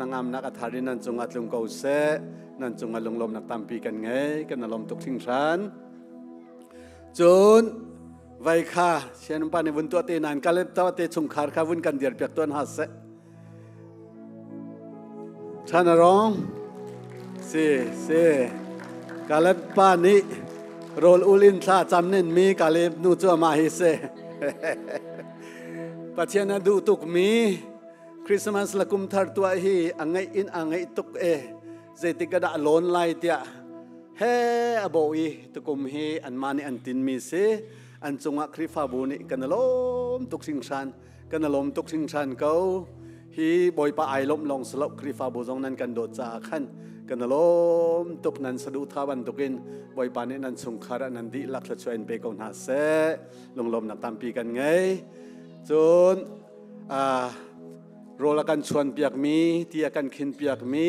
นางามนักอัฐารินันจงอัดลงเกาเสนันจงอัดลงลมนักตามปีกันไงกันนลมตกทิ้งชันจนไว้ค่ะเช่นปานิวุนตัวเตนันกาเล็บตัวเตชงคาร์ข้าวุนกันเดียร์เปียกตัวหัสท่านร้องเซกาเล็บปานิโรลอุลินท่าจำเน้นมีกาเล็บนูจัวมาฮิเซปัจเจนดูตุกมีคริสต์มาสละกุมทาร์ตัวฮีอังไงอินอังไงตุกเจติกระดาลอนไลเตียเฮอโบอีตุกุมฮีอันมานิอันตินมีเซอันจงอักคริฟาบุนิกันลมตุกสิงชันกันลมตุกสิงชันเขาฮีบอยปะไอลมลงสลบคริฟาบุจงนั้นกันโดดจากขันกันลมตุกนั้นสะดุทาวันตุกินบอยปานินั้นสงคาระนันดีลักษณ์ช่วยเปกองหาเซลงลมนักตามปีกันไงจนโรลกันชวนเปียกมีที่กันขินเปียกมี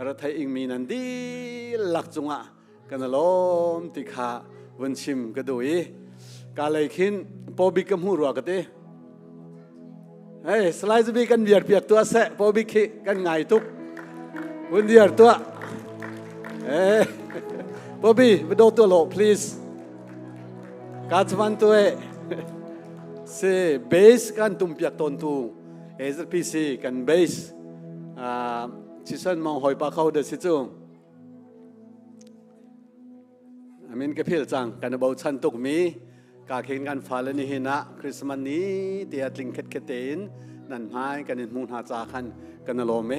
รัฐอิงมีนันดีลักจงอ่ะกันลมติขาวันชิมก็ดูอีกาเลยขินพอบิกมหูรัวกันเต้เฮ้ยสไลด์บีกันเบียดเปียกตัวเสะพอบิกกันไงทุกวันเดียร์ตัวเฮ้ยพอบีไปดูตัวโล please การสมันตัวเซ่เบสกันตุ่มเปียกตนตูเอสพีซีกันเบสชิสันมองหอยปลาเข้าเดือดสิจุงอามินกับพี่จังกันบ่าวชันตุกมีกาเข่งกันฟ้าเลนิหินะคริสต์มาสนี้เตียดลิงเค็ดเตนนั่นหมายกันมูลหาจาคันกันโลเม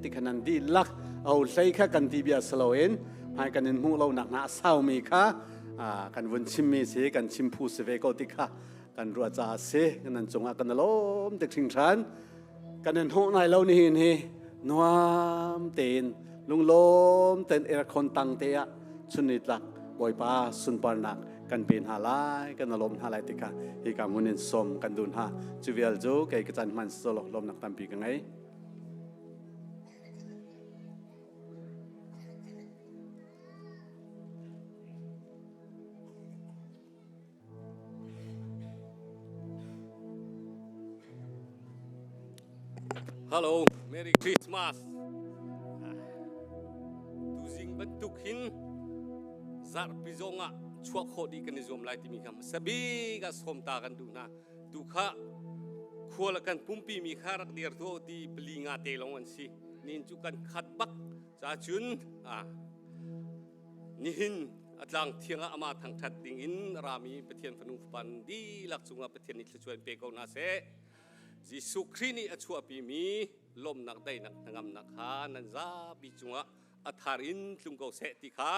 ติขนันดีลักเอาใส่ข้ากันทีเบียสโลเอ็นหมายกันมูเราหนักหนาเศร้ามีค่ะกันวันชิมมีเสกันชิมพูสเวกติค่ะกันรัวจ่าเสกันนั่นจงอากันลมเด็กชิงชันกันนั่นห้องนายเรานี่นี่นัวเต็นลุงลมเต็นเอรคนตังเตียสุนิตลักบอยป้าสุนปานักกันเป็นหาลายกันลมหาลายติกาฮีกามุนินสมกันดุนหาจูเวลโจไก่กระจันมันสโลลมนักตามปีกันไงHello, Merry Christmas. Tu zing bentuk hin zar pizonga chuak khodi kan izom lai timi kam sabi ga somta kan du na du kha khol kan pumpi mi kharak dir tho ti blinga te long an si nin chu kan khat bak cha chun ni hin atlang thianga ama thang that ding in rami pathian phanu pan di lak chunga pathian ni thluan pe ko na se Jisu Krini achua pi mi lom nak dai nak ngam nak ha nan za bi chunga atharin tlungko se ti kha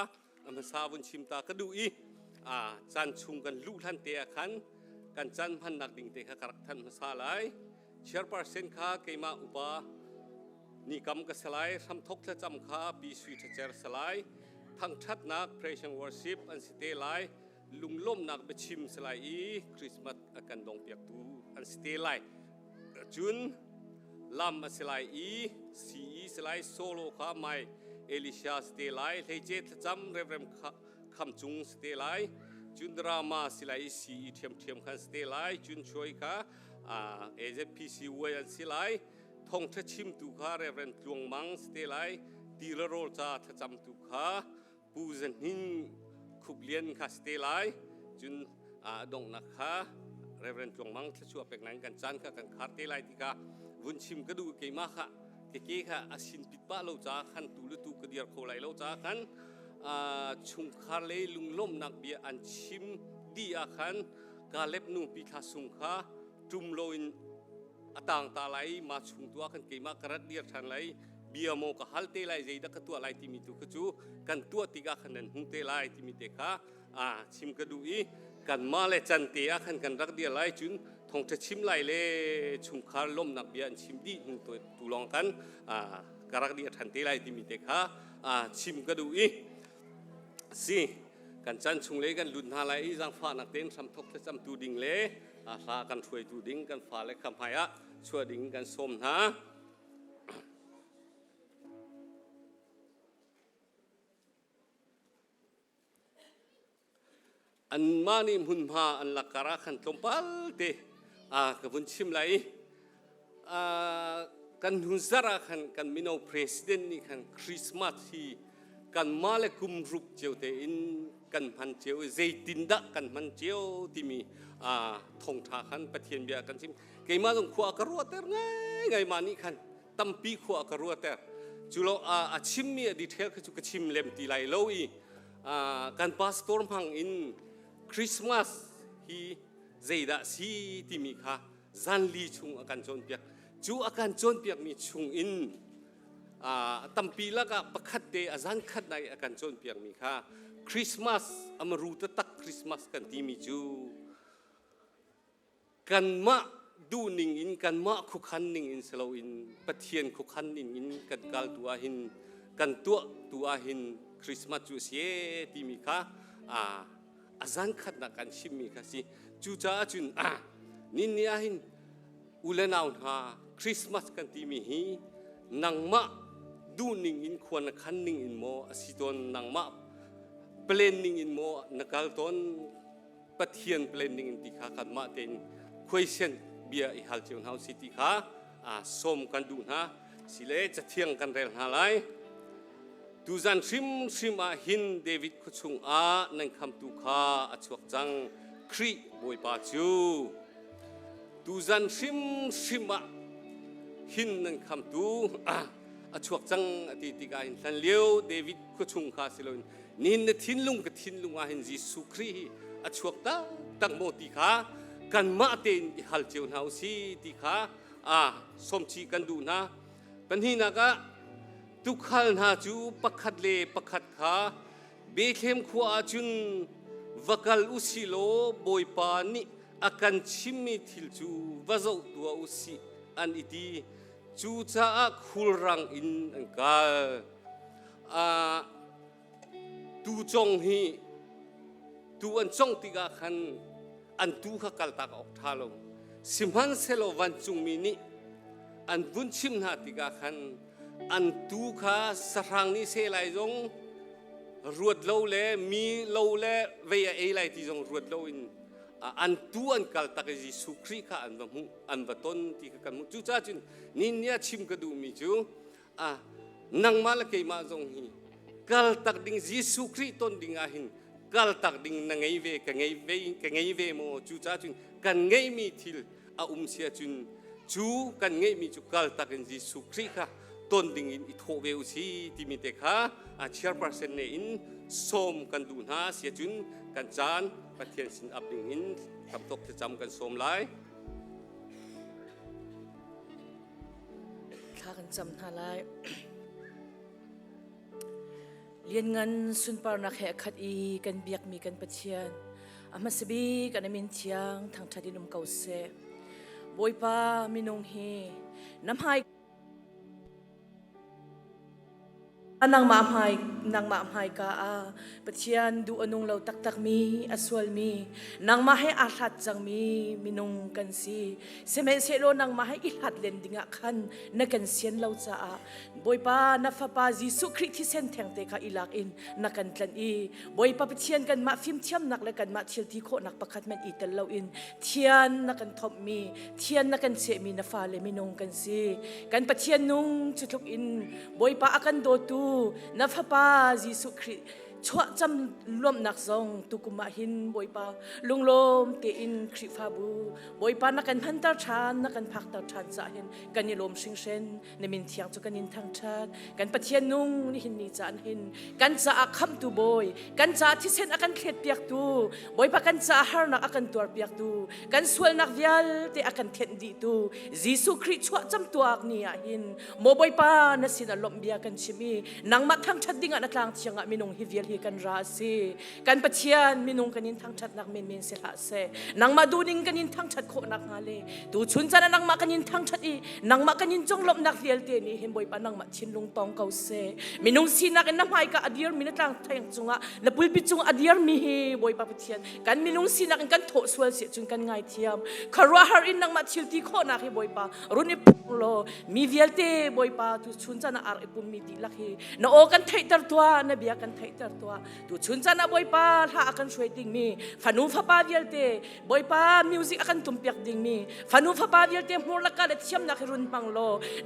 am sa bun chimta ka du I chan chung kan lu than te khan kan chan phan nak ding te kha karak than sa lai chairperson kha keima upa ni kam ka salai sam thok tha cham kha bi sui tha chair salai thang that nak praise and worship an site lai lunglom nak bechim salai I Christmas akan dong piak tu an site lai Jun lam selai si selai solo kha mai Elisha stay lai leje thacham reverend kham chung stay lai jun drama selai si thiam khan stay lai jun choi kha AJPC way an selai thong thachim tu kha reverend tlung mang stay lai dilaro cha thacham tu kha pujan hin khublian kha stay lai jun dong na kha Reverend Tuang Mang thachua pek nang kan chan ka kan kharte lai tika vun chim ka du ke ma kha ke kha asin pitpa lo cha khan tu lu tu ka diar kho lai lo cha khan chungkhar le lunglom nak bia an chim dia khan ka lep nu pi tha sung kha tum lo in atang ta lai ma chung tua khan ke ma karat diar than lai bia mo ka halte lai zeida ka tua lai timi tu ka chu kan tua tiga khan an hung te lai timi te kha chim ka du Iกันมาเลจันเตียขันกันรักเดียไล่จุนทงจะชิมไล่เล่ชุมคาร์ลมนักเบียนชิมดีหนึ่งตัวตูลองกันกรักเดียทันเตไล่ที่มีเด็กฮะชิมก็ดูอีสิกันจันชุงเล่กันลุนฮาไล่จังฟ้านักเต้นสัมทกจะจำตูดิ่งเล่สากันช่วยตูดิ่งกันฟ้าเล็กคำพายะช่วยดิ่งกันสมฮะอันมานิมุนพาอันลักการะขันตมปัลเตกับบุญชิมไหล กันหุ่นซาระขันกันมิโนประธานนี่ขันคริสต์มาสที่กันมาเลกุมรุปเจียวเตอินกันพันเจียวเจตินดะกันพันเจียวที่มีทงทาขันประเทียนเบียกันซิมเกี่ยมาตรงขวากรัวเตอร์ไงมานี่ขันตั้มปีขวากรัวเตอร์จุลชิมมีดีเทลคือจุกชิมเล่มตีไลโลอีกันพาสตอร์มังอินคริสต์มาสฮีเจดะซีที่มีค่ะจันลีชุงอาการจนเปียกจูอาการจนเปียกมีชุงอินตั้มปีละก็ประคัดเดอาจารย์คัดในอาการจนเปียกมีค่ะคริสต์มาสอมรูตตักคริสต์มาสกันที่มีจูกันมาดูนิ่งอินกันมาคุกขันนิ่งอินสโลอินปะเทียนคุกขันนิ่งอินกันกาลตัวหินกันตัวหินคริสต์มาสจูเสียที่มีค่ะอาจารย์คัดนักกันชิมมีค่ะสิจูจ้าจุนนินเนียหินอุเลนาวนาคริสต์มาสกันที่มีฮีนังมาดูนิ่งอินควรขันนิ่งอินโมสิตอนนังมาเปลนนิ่งอินโมนักการตอนปะเทียนเปลนนิ่งอินที่ข้ากันมาเต็นquestion เบียอีฮัลเจียนเฮาสิติค่ะส้มกันดูนะสิเลจะเที่ยงกันเรื่องอะไรดูจันชิมหินเดวิดคุชุงนั่งคำตุค่ะชวกจังครีบอยปาจูดูจันชิมหินนั่งคำตุชวกจังติกาหินทันเลี้ยวเดวิดคุชุงค่ะสิโลนินทินลุงกับทินลุงหินจิสุครีชวกตั้งโมติค่ะกันมาเต็นฮัลเจียวเฮาสิติค่ะสมชีกันดูนะปัญหานักทุกขันหาจูปักขัดเลปักขัดขาเบเข้มขวาจุนวักลอุสิโลบอยปานิอาการชิมมิทิลจูวาจตัวอุสิอันอิดีจูจ้าคุลรังอินอังกาตูจงฮีตูอันจงติกาขันอันตูขกัลตากออกทาลงสิมันเซโลวันจุงมินิอันบุญชิมนาติกาขันอันตูขาสร้างนิเซลัยจงรวดเลวเล่มีเลวเล่เวียเอลัยที่จงรวดเลวอินอันตูอันกัลตากจิสุครีข้าอันบะมุอันบะต้นที่กันมุจูจ้าจุนนินเนี่ยชิมกระดูมิจูนังมาละเกยมาจงฮีกัลตากดิ่งจิสุครีต้นดิ่งอาหินกัลตักดิ่งนังไงเวกันไงเวโมจูจ้าจุนกันไงมีทิลเสียจุนจูกันไงมีจูกัลตักอินจิสุครีค่ะต้นดิ่งอินอิทโฮเวอุสีที่มีเด็กค่ะเชียร์ปาร์เซนเนอินส้มกันดูนะเสียจุนกันจานปะเทียนสินอับดิ่งอินทำตกจะจำกันส้มไลข้ากันจำท่าไลเรียนเงินสุนปาร์นักแหกขัดอีกันเบียกมีกันปะเทียนอามาสบีกันมินเทียงทางทัดินุมเกาเซบอยปามินงฮีน้ำหายนางมาหายกาปะเทียนดูอนุงเราตักมีอสวลมีนางมาให้อาหัดจังมีมินงกันซีเสมเสโลนางมาให้อิหัดเลนดิงะคันนักกันเซียนเราจ้าบอยปานัฟปาจิสุคริที่เส้นแทงเตคะอิลักอินนักกันกันอีบอยปาปะเทียนกันมาฟิมเทียมนักและกันมาเทียลที่โคนักประคัดมันอีแต่เราอินเทียนนักกันทบมีเทียนนักกันเสมีนาฟาเลมินงกันซีกันปะเทียนนุงจุดลุกอินบอยปาอากันโดตูนับพระเยซูคริสต์ชัวจำรวมนักซองตุกุมาหินบอยปาลุงลมเตอินคริฟาบูบอยปานักกันพันตาชานนักกันพักตาชานสาเห็นกันยิลมชิงเชนในมินเทียงจุกันยินทางชาติกันปะเทียนนุ่งนี่หินนี่จานหินกันจะอาคำตูบอยกันจะที่เส้นอากันเคล็ดเปียกตูบอยปากันจะหานักอากันตัวเปียกตูกันสวลนักวิลเตอากันเท็ดดีตูเยซูคริสต์ชัวจำตัวนี่หินโมบอยปานัสินอลมเบียกันชิมีนังมาทางชัดดิ่งอันกลางเชียงมินงฮิเวียลกันราศีกันปะเทียนมินุงกันยินทางชัดนักเมนเสละเสนังมาดูนิ่งกันยินทางชัดโคนักฮาเลตูชุนจันนังมากันยินทางชัดอีนังมากันยินจงลบนักเลียลเตนี่เห็นบ่อยปานังมาชินลุงตองเกาเสมินุงสีนักน้ำหายกับอดียร์มินตรังทางจุงะและปุลปิจุงอดียร์มีเฮบ่อยปาปะเทียนกันมินุงสีนักกันโถสวลเสียจุนกันง่ายเทียมคาราฮารินนังมาชิลตีโคนักเฮบ่อยปารุนิพุโลมีเวียลเตบ่อยปาตูชุนจันอาร์ปุมมีติลักเฮนโอกันไทยตัดตัวนับยากันไทยตัด ตัวดูชุนจันนะบอยป้าถ้าอากันช่วยดิ่งมีฟันูฟ้าป้าเดียลเตบอยป้ามิวสิกอากันตุ่มเปียกดิ่งมีฟันูฟ้าป้าเดียลเตมูลกันเทียมนักรุนปังโล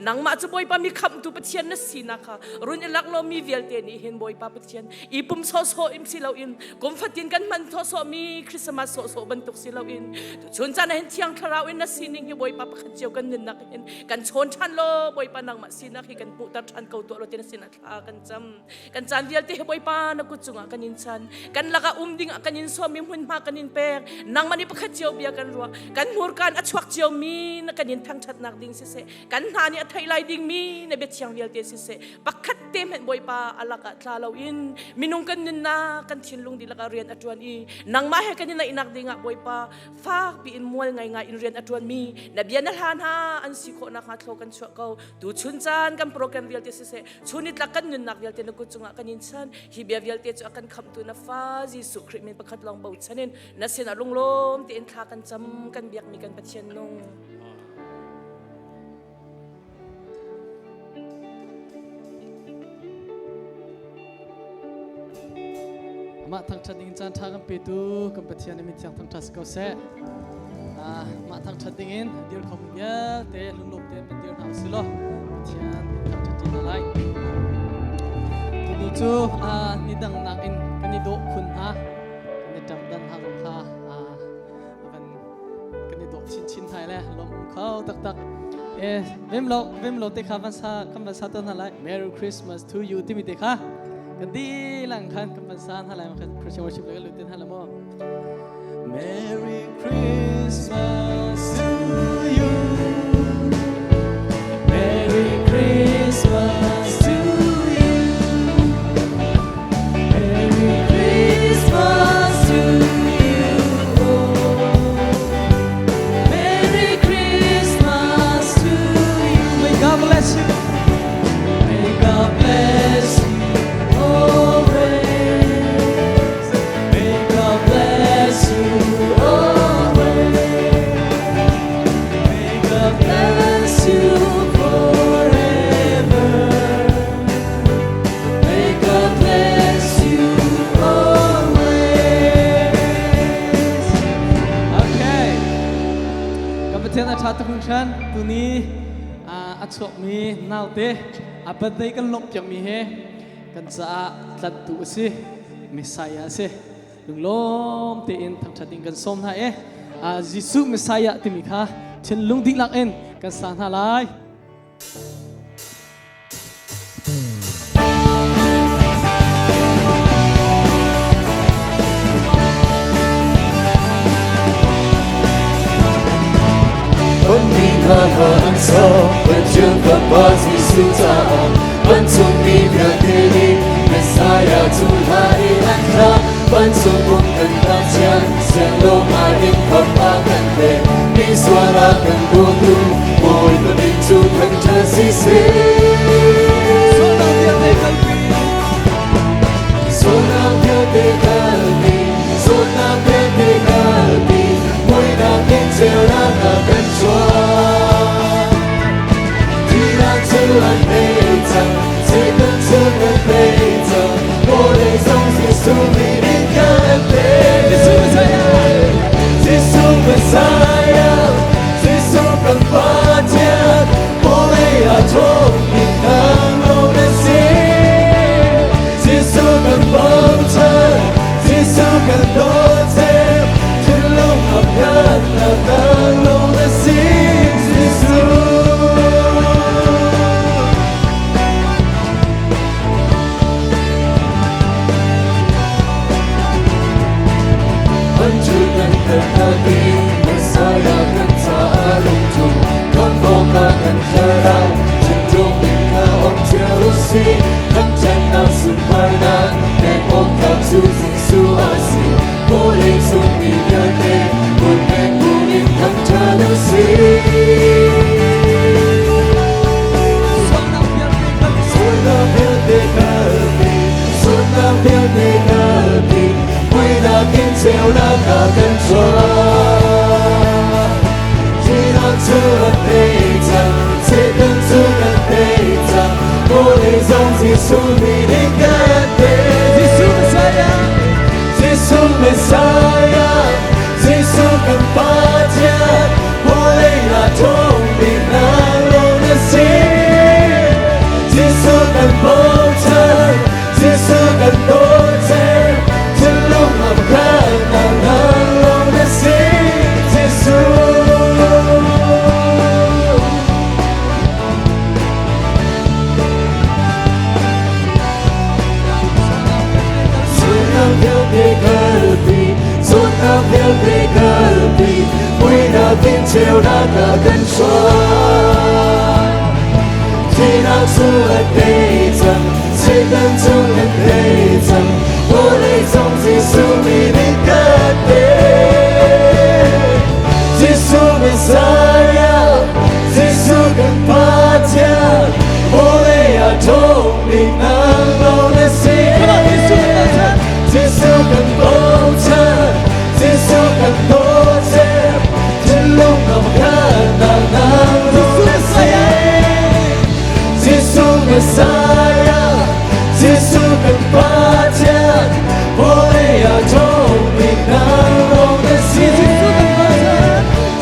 นังมาจะบอยป้ามีคำตุปเทียนนัสสีนะคะรุนลักโลมีเดียลเตนี่เห็นบอยป้าปเทียนอีปุ่มโซโซอิมสิเราอินกุมฟัดดินกันมันโซโซมีคริสต์มาสโซโซบรรทุกสิเราอินดูชุนจันนะเห็นเทียงคาราอินนัสสีนิ่งที่บอยป้าประคันเจียวกันนินนักเห็นกันชนชันโลบอยป้านังมาสีนักให้กันปุตัดชันเกาตัวเราเตนสินัทากันจำกันจันเดียลเตบอยป้านักกุศลกันยินชันกันลักดิ่งกันยินสวมิหุ่นมากันยินเปกนังมันนี่ประคันเจียวเบียกันรัวกันมูรกันอัชวักเจียวมีนักกันยินทั้งชัดนักดิ่งเสกันหานี่ไทยไลดิ่งมีในเบ็ดเชียงเดียลเตเสประคัดเต็มเห็นบอยป้าอัลลักทลาเราอินมินุงกันนินนากันชินลุงดีลักเรียนอัจวนอีนังมาให้กันยินในอินักดิ่งบอยป้าฟากปีอินมวยไงอินเรียนอัจวนมีนับเบียนนัลฮานฮาอันสิโคนักฮัทโลกันชัวเกาดูชุนจันกันโปรแกรมเดียลเตเสชุนิดลักกันนินนักเดียลเตนักกุศลกันยินชันฮิเบียเดียลเตจะอากันคำตัวนัฟฟ้าจีสุคริมินประคัดลองเบาชันินนัสเซนอลุงลมที่อินทากันจำกันเบียกมีกันปัจเจนนงมาทางชัดดิ่งจันทากันไปดูกันปัจเจนมิตรทางชัดสกาวเซมาทางชัดดิ่งเดียวคงเยอะเตะลุงลมเตะเป็นเดียวหนาวสิโลปัจเจนทางชัดดิ่งอะไรดูจูนี่ดังนักอินกันนี่โดคุณกันนี่จำดันหาลงค่ะกันนี่โดชินไทยเลยลมเขาตักเวมโลเตะคำภาษาต้นอะไร Merry Christmas to you ที่มีเตะค่ะกันดีหลังคันคำภาษาอะไรมาครับพระเจ้าชิบเลยก็ลุยเต้นฮัลโหล Merry Christmas to you Merry Christmas to you Merry Christmas to you Merry Christmas to you May God bless you May God bless you always May God bless you always May God bless you forever May God bless you always Okay กับประเทศอาชาติของฉันตัวนี้อัศวมีนาวเตอัปเดตกันลบจากมีเฮกันจะตัดตัวสิมิสายาสิลุงลมเตอินทางชาติกันสมนะยิสุมิสายาติมิค่ะเช่นลุงดิ้งลักเอ็นกันสานหาลายวันนี้ข้าพระอันโซเป็นเจ้าข้าพระที่สุดท้ายวันทุกนี้เพื่อที่นี้เมสายาทุลาอิลันคราวันทุกมุมกันตาเชียนเสียงลมมาดิ้งขับมากันเด็กมีสวรากันดูดูโอยก็ดิ้งจูบกันเธอสิสิSuona più dei caldi Suona più dei caldi Vuoi da che c'è una canzone Tira la mezza Sei canzone la mezza Vuole sonsi subire in cante Gesù Messiah Gesù Campagna Vuole a giorni Canno Messiah Gesù Campagna Gesù Candoze Cello Campagna Canno Messiah Gesù Anjudan terhati Messiah kan ta'alumtu Konfoma kan terang Cenderung bina om jerusi Kan jangan sumpanan Dan om kapsu zisu asi Boleh sumi yate Boleh boleh kan jerusi Suona più dei caldi Suona più dei caldi Guida che c'è una canzone Gira su la pezza Sei su la pezza Vuole sonsi subire in cante chiều đã cả cân xoay thì nào xưa ở đây rằng sẽ đơn chung ở đây rằng vô lấy dòng Giêsu vì đi cất đến Giêsu Messiah Giêsu cần phát triển vô lấy ở trong mình nắng lâu đến xin Giêsu cần bầu trời Giêsu cần tốt đẹp trên lúc nào khăn nắng Giêsu Messiah Giêsu Messiah Giêsu cần phát triển vô lấy ở trong mình nắng lâu đến xin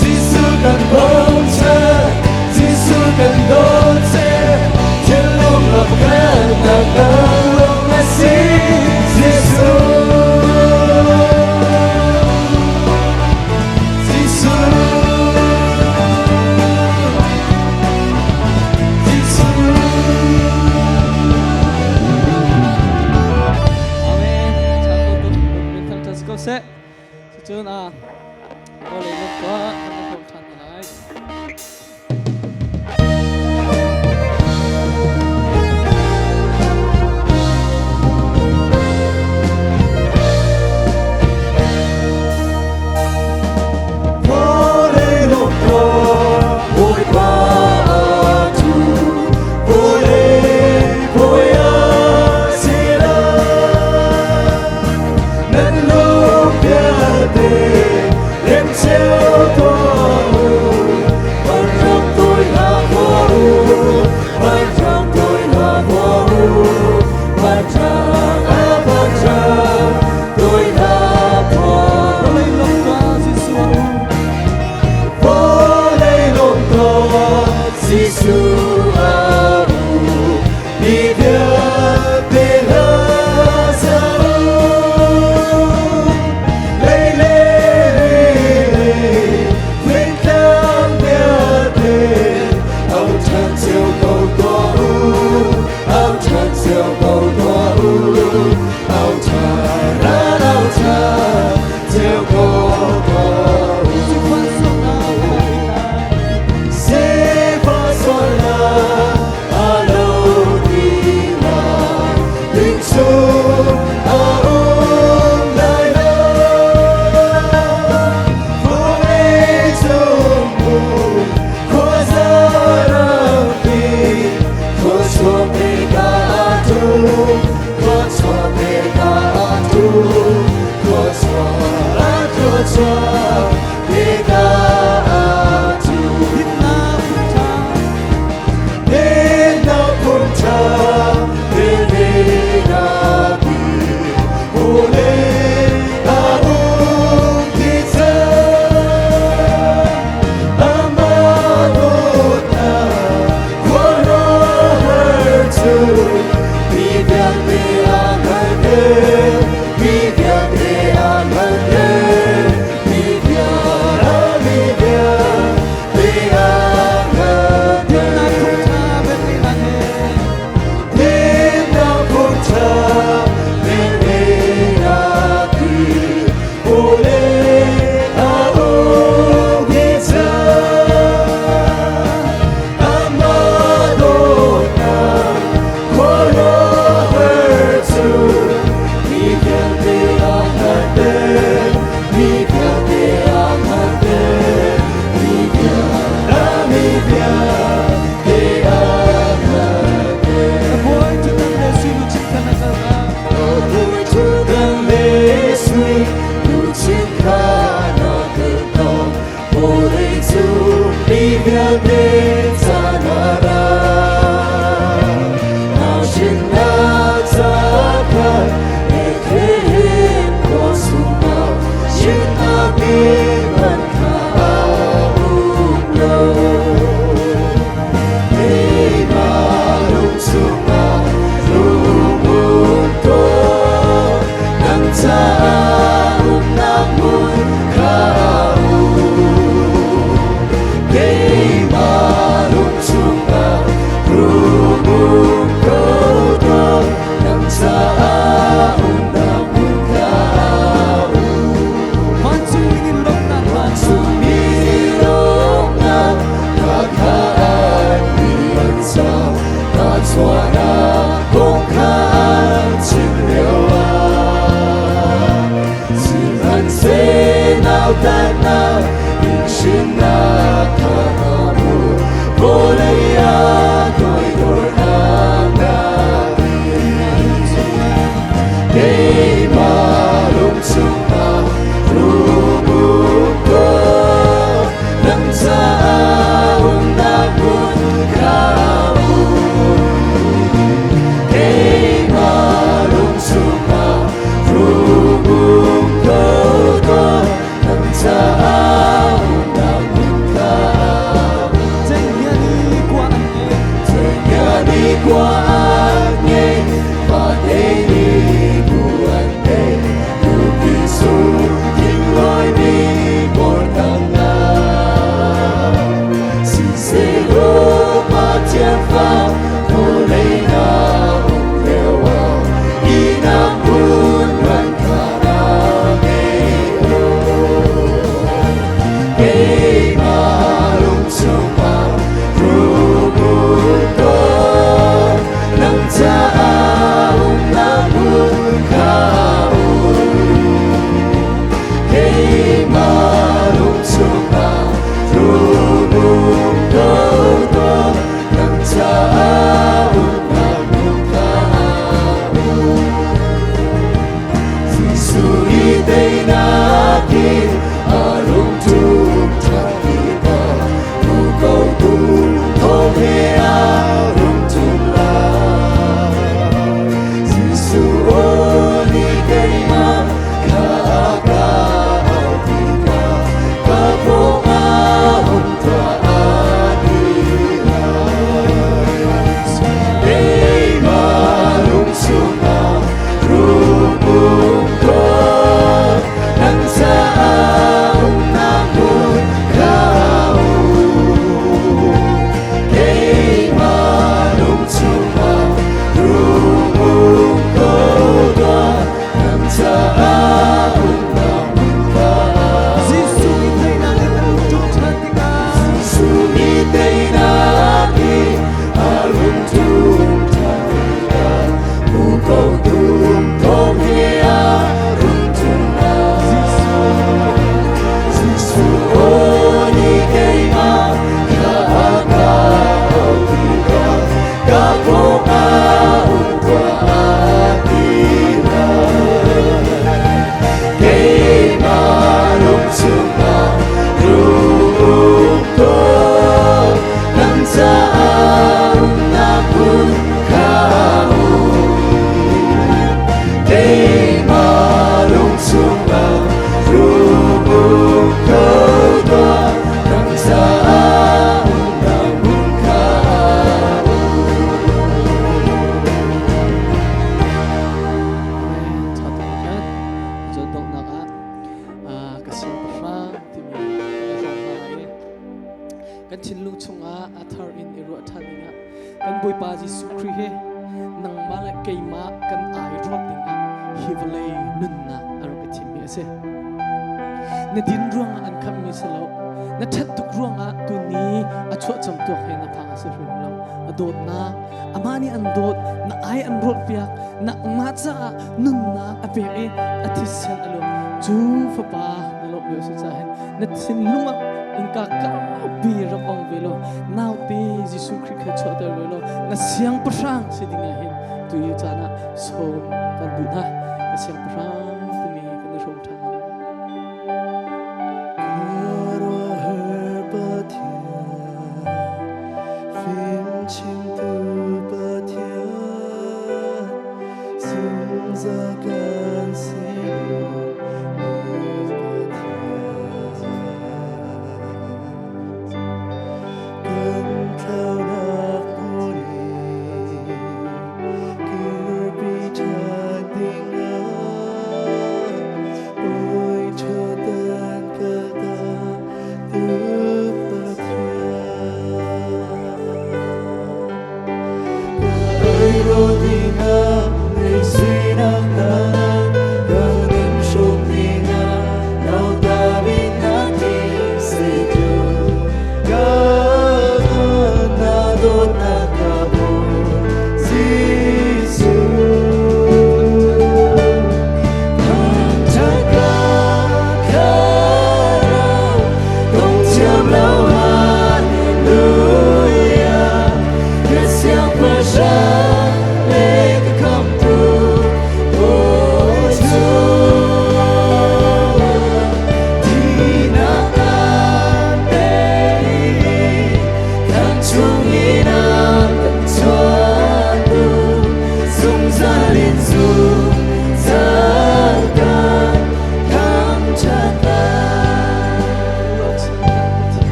Giêsu cần bầu trời Giêsu cần tốt đẹp trên lúc nào khăn nắng lâu đến xin Giêsu sẽ chơn à có lấy lúc quá nó không thành lại vô đây lúc đó vui qua tu vô đây vui xin nên lúc đêm chiều tối ban trong tôi là vô ban trong tôi là vô ban trong tôi là vô lấy lòng đó Giêsu đi theo bên Game nào ta nào in xin na kamu boleh tôi đổi nam na để mà lung sung mà rubuh ko nang sa undang pun kamu để mà lung sung mà rubuh ko nang sa undang pun kamu đi qua nghe và thế đi buồn thế dù kỳ su tình lối đi một thằng nào xin sẽ lô mà chém phá vô lấy nào theo vào đi nam buồn vẫn khả năng nghe mà lung sung mà ru buồn tahu namun kau Hei malum sumah rubung dodo Yang tahu namun kau Sisui day natin alung tuk takita Bukau tuk tohe alung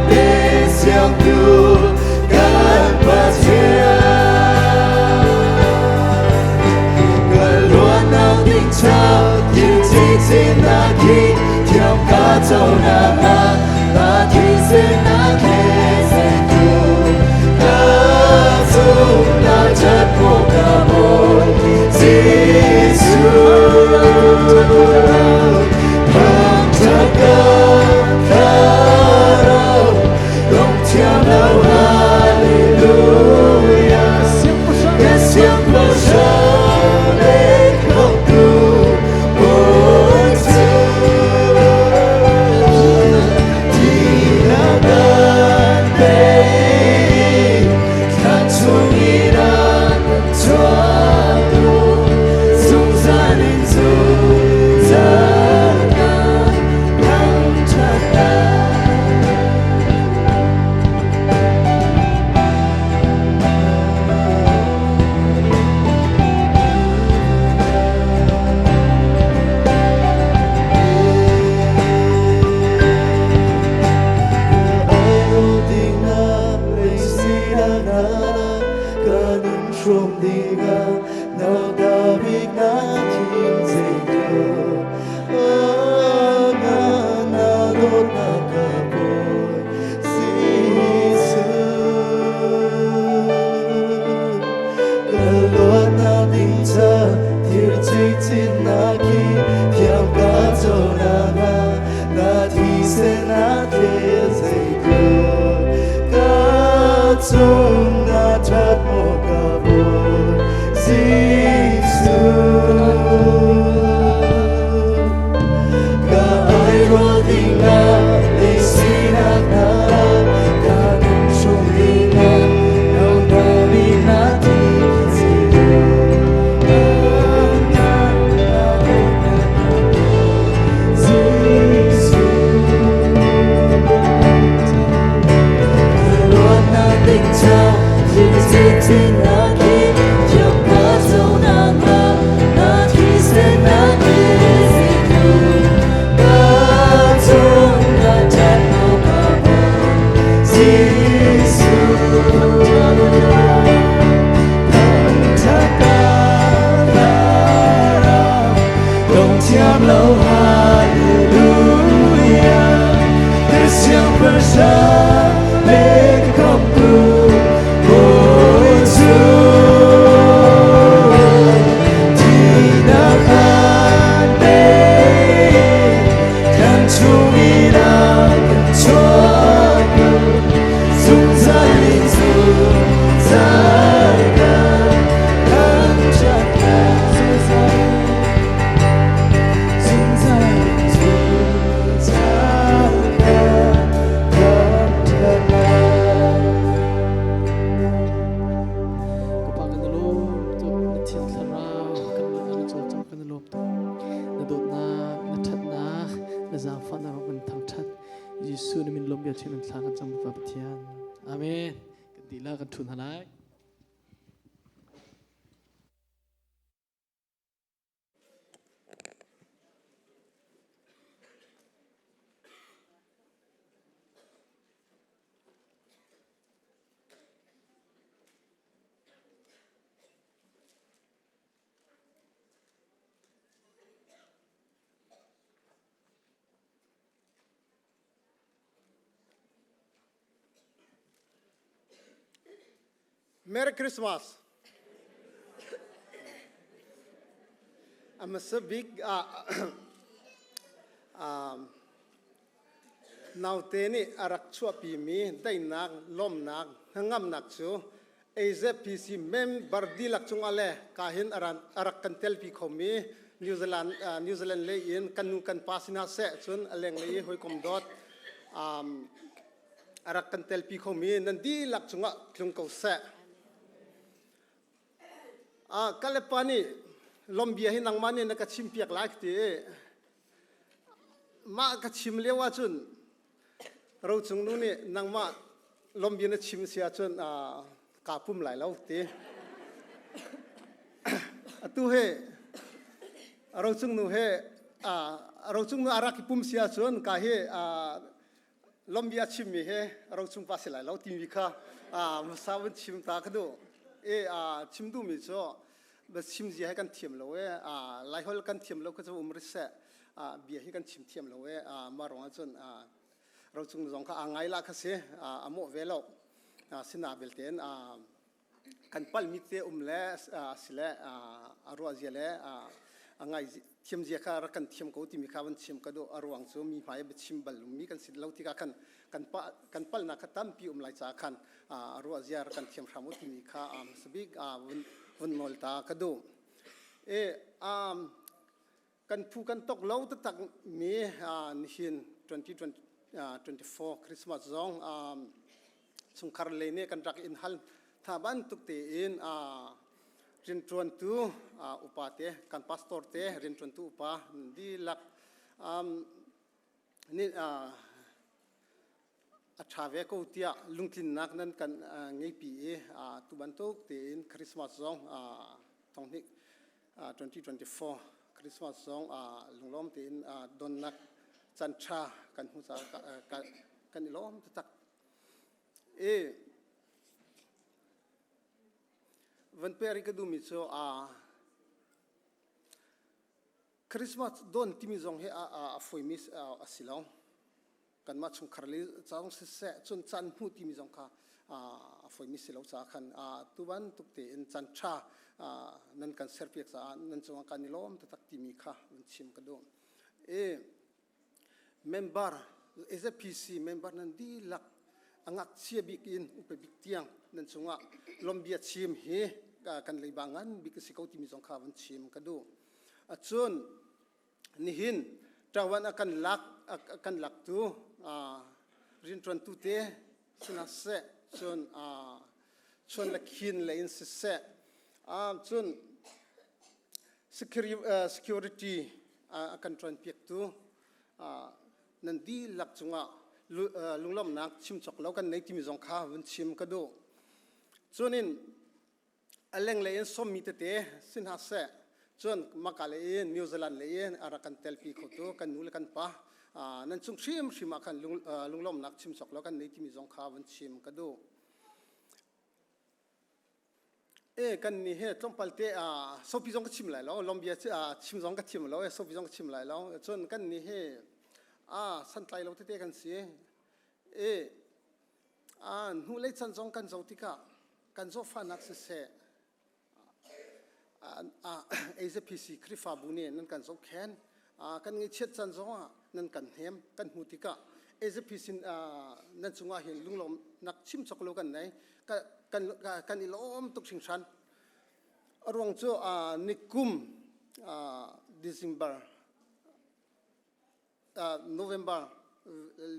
bên相遇干巴天。那去跳卡走那去是那去是路，那走那真不可不结束。旁着个卡罗，龙跳了哈利路亚，跟相不上的口度。Merry Christmas. I'm so big. Now teni arak chua pi mi day nak lom nak hangam nak chu. Aze PC mem bardi lak chung ale kahin arak kantel pi khomi New Zealand le in kanu kan pasina se chun aleng le hoi kom dot arak kantel pi khomi nandi lak chunga klung ko se. Kalepani lombia hi nang mani na kachim piak lak ti ma kachim lewa chun ro chung nu ni nang ma lombia na chim sia chun kapum lai lau ti atu he ro chung nu he ro chung nu arak pum sia chun ka he ลมเบียชิมมีเฮเราชุมภาษาเราทีมีค่ะมาสาวชิมตากระดูชิมดูมีจ้ะแบบชิมจีให้กันเทียมเราไล่ฮอลกันเทียมเราก็จะอุ้มริเสเบียให้กันชิมเทียมเรามารองจนเราจุงจงค่ะไงล่ะค่ะสิโมเวลสินาเบลเทนกันพัลมิเตเล่สิเล่รัวเจเล่ไงเทียมเจียค่ะรักกันเทียมเขาที่มีข้าวันเทียมก็ดูอารวงจูมีหมายแบบชิมบอลมีกันสิเราที่กันพัลนักตั้มปีไล่จากกันรัวเจียรักกันเทียมขามุที่มีข้าสบิกวันนอลตาก็ดูกันผู้กันตกเล่าตักมีนิฮิน2024 Christmas zong chungkhar leine kan rak in hal thaban tukte in rin tron tu upate kan pastor te rin tron tu upa di lak ni athave ko tia lungtin nak nan kan ngei pi tuban tok te in Christmas zong thongni 2024 Christmas zong lunglom te in don nakจันทรากันหัวใจกันล้อมตักวันเปริกดูมิโซคริสต์มาสโดนที่มีจงให้ฟอยมิสสิลองกันมาชงคาร์ลีจ้องเสะจนจันหูที่มีจงค่ะฟอยมิสสิลองจากกันตุวันตุกเตนจันทรานั่นกันเซอร์เปียกจ้านั่นจงกันล้อมตักที่มีค่ะวันชิมกันดูmember as a PC member nan di lak angak sia bikin upe biktiang nan sunga lombia chim he kan leibangan bikasi kau timi jong khawan chim kadu achun nihin tawan akan lak tu rin tron tu te suna se chun lakhin lein se chun security akan tron piak tuนั่นดีหลักจังว่าลุงล้อมนักชิมจอกแล้วกันในที่มีจงข้าวันชิมก็ดูส่วนนี้อเล็งเลยส้มมีเตะสินหาเสะส่วนมาเลนิวซีแลนด์เลยอารักันเทลปีขดกันนู่นกันปะนั่นจงชิมมากันลุงล้อมนักชิมจอกแล้วกันในที่มีจงข้าวันชิมก็ดูกันนี่เฮ้ต้องพัลเตะสอบพิจงก็ชิมไหลแล้วลมเบียชิมจงก็ชิมแล้วสอบพิจงก็ชิมไหลแล้วส่วนกันนี่เฮ้สันไตเราเตะกันเสียหูเล็กสันจงกันเจ้าติกะกันโซฟันนักเสียACPC คริฟาบุนีนั่นกันโซแคนกันเงี้ยเช็ดสันจงนั่นกันเฮมกันหูติกะACPC นั่นจงว่าเห็นลุงลมนักชิมจอกโลกันไหนกันอีล้อมตุกชิงชันรวงโจนิกุมDecember November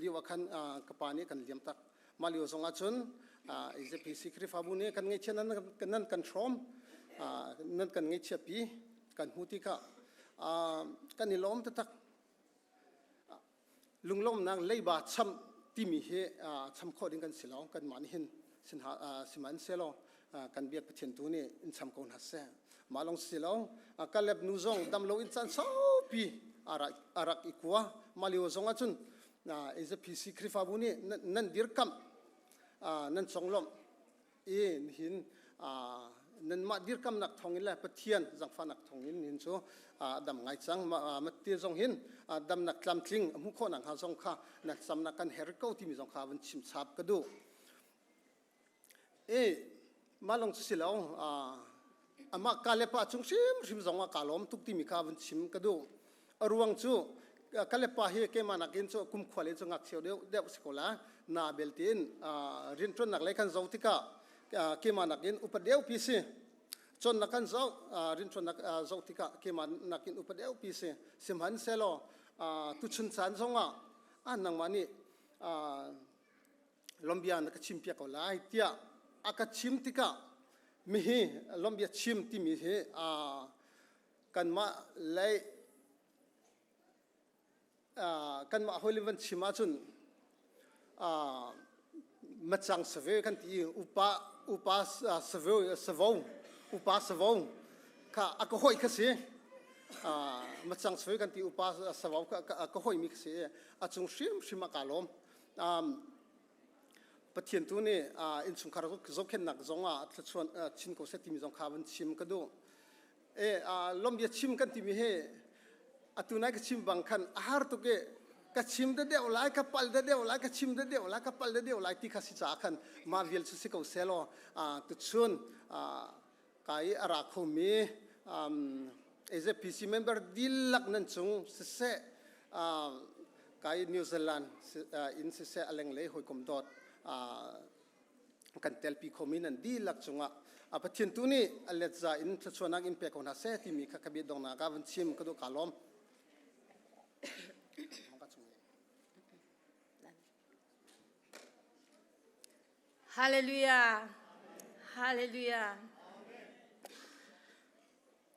ลิวกันกับปานีกันเลี้ยมตักมาลิวสงอาชนACPC คริฟาบุนีกันเงี้ยเช่นนั้นกันชมนั่นกันเงี้ยเชียปีกันหูติกะกันอีล้อมตักลุงล้มนางเลยบาช้ำที่มีเหช้ำข้อดิ้งกันสิลองกันมันเห็นสิมันเสลอกันเบียกประเทศตัวนี้อินช้ำคนหัดเสมาลองสิลองกันเล็บนูจงดำโลอินซันซ้อปีอารักอีกว่ามาลิวจงอาจุนACPC คริฟาบุนีนั่นดีร์กัมนั่นสองลมหินนั่นมาดีร์กัมนักทองอินแหละประเทศจังฟ้านักทองอินหินโซดำไงจังมาเตี้ยจงหินดำนักลำทิ้งมุขคนนักหาจงข้านักสำนักกันเฮริโก้ที่มีจงข้าวันชิมชับก็ดูมาลองสิแล้วมากาเลปะจุงชิมจงว่ากาลมทุกที่มีข้าวันชิมก็ดูรวงจูกาเลปะเฮเกมานักอินโซคุมขวัญจงอักเสียวเดียวสกุลานาเบลตินรินทรนักเล็กขันเจ้าติกะเกมานักอินอุปเดียวพิเศษจนนักขันเจ้ารินทรนักเจ้าติกะเกมานักอินอุปเดียวพิเศษสิมหันเซโลตุชุนสันจงอ่ะนังมานี่ลมเบียนักชิมเปียกเอาไล่เตียอากาชิมติกะมีเฮลมเบียชิมที่มีเฮกันมาไล่กันมาฮอลลีวันชิมาจุนมาจังสเวกันที่อุปาสเวอุปาสเวค่ะอากาห้อยกันเสียมาจังสเวกันที่อุปาสเวค่ะอากาห้อยมิกเสียอาจงชิมากาลม ปะเทียนตัวนี้อินสุงคาร์ก็จกเห็นหนักจงถ้าชวนชิมก็เสร็จที่มีจงขาวันชิมก็ดูลมเบียชิมกันที่มีเฮตัวนั้นก็ชิมบางคันอาหารตุกเกก็ชิมเดียวไล่ก็ปัลเดียวไล่ก็ชิมเดียวไล่ก็ปัลเดียวไล่ที่ข้าศึกษาคันมาเวลสุสิเขาเซลตุชวนกายอารักเขามีPCC member ดิลักนั่นจงเสกายนิวซีแลนด์อินเสอเลงเลยหอยคมดอดกันเตลปีคอมินันดีลักจงปะเทียนตัวนี้อเลจ่าอินทชวนักอิมเปกของนาเซที่มีข้าบิดองนากาวันชิมก็ดูกาลอมฮาเลลูยาฮาเลลูยา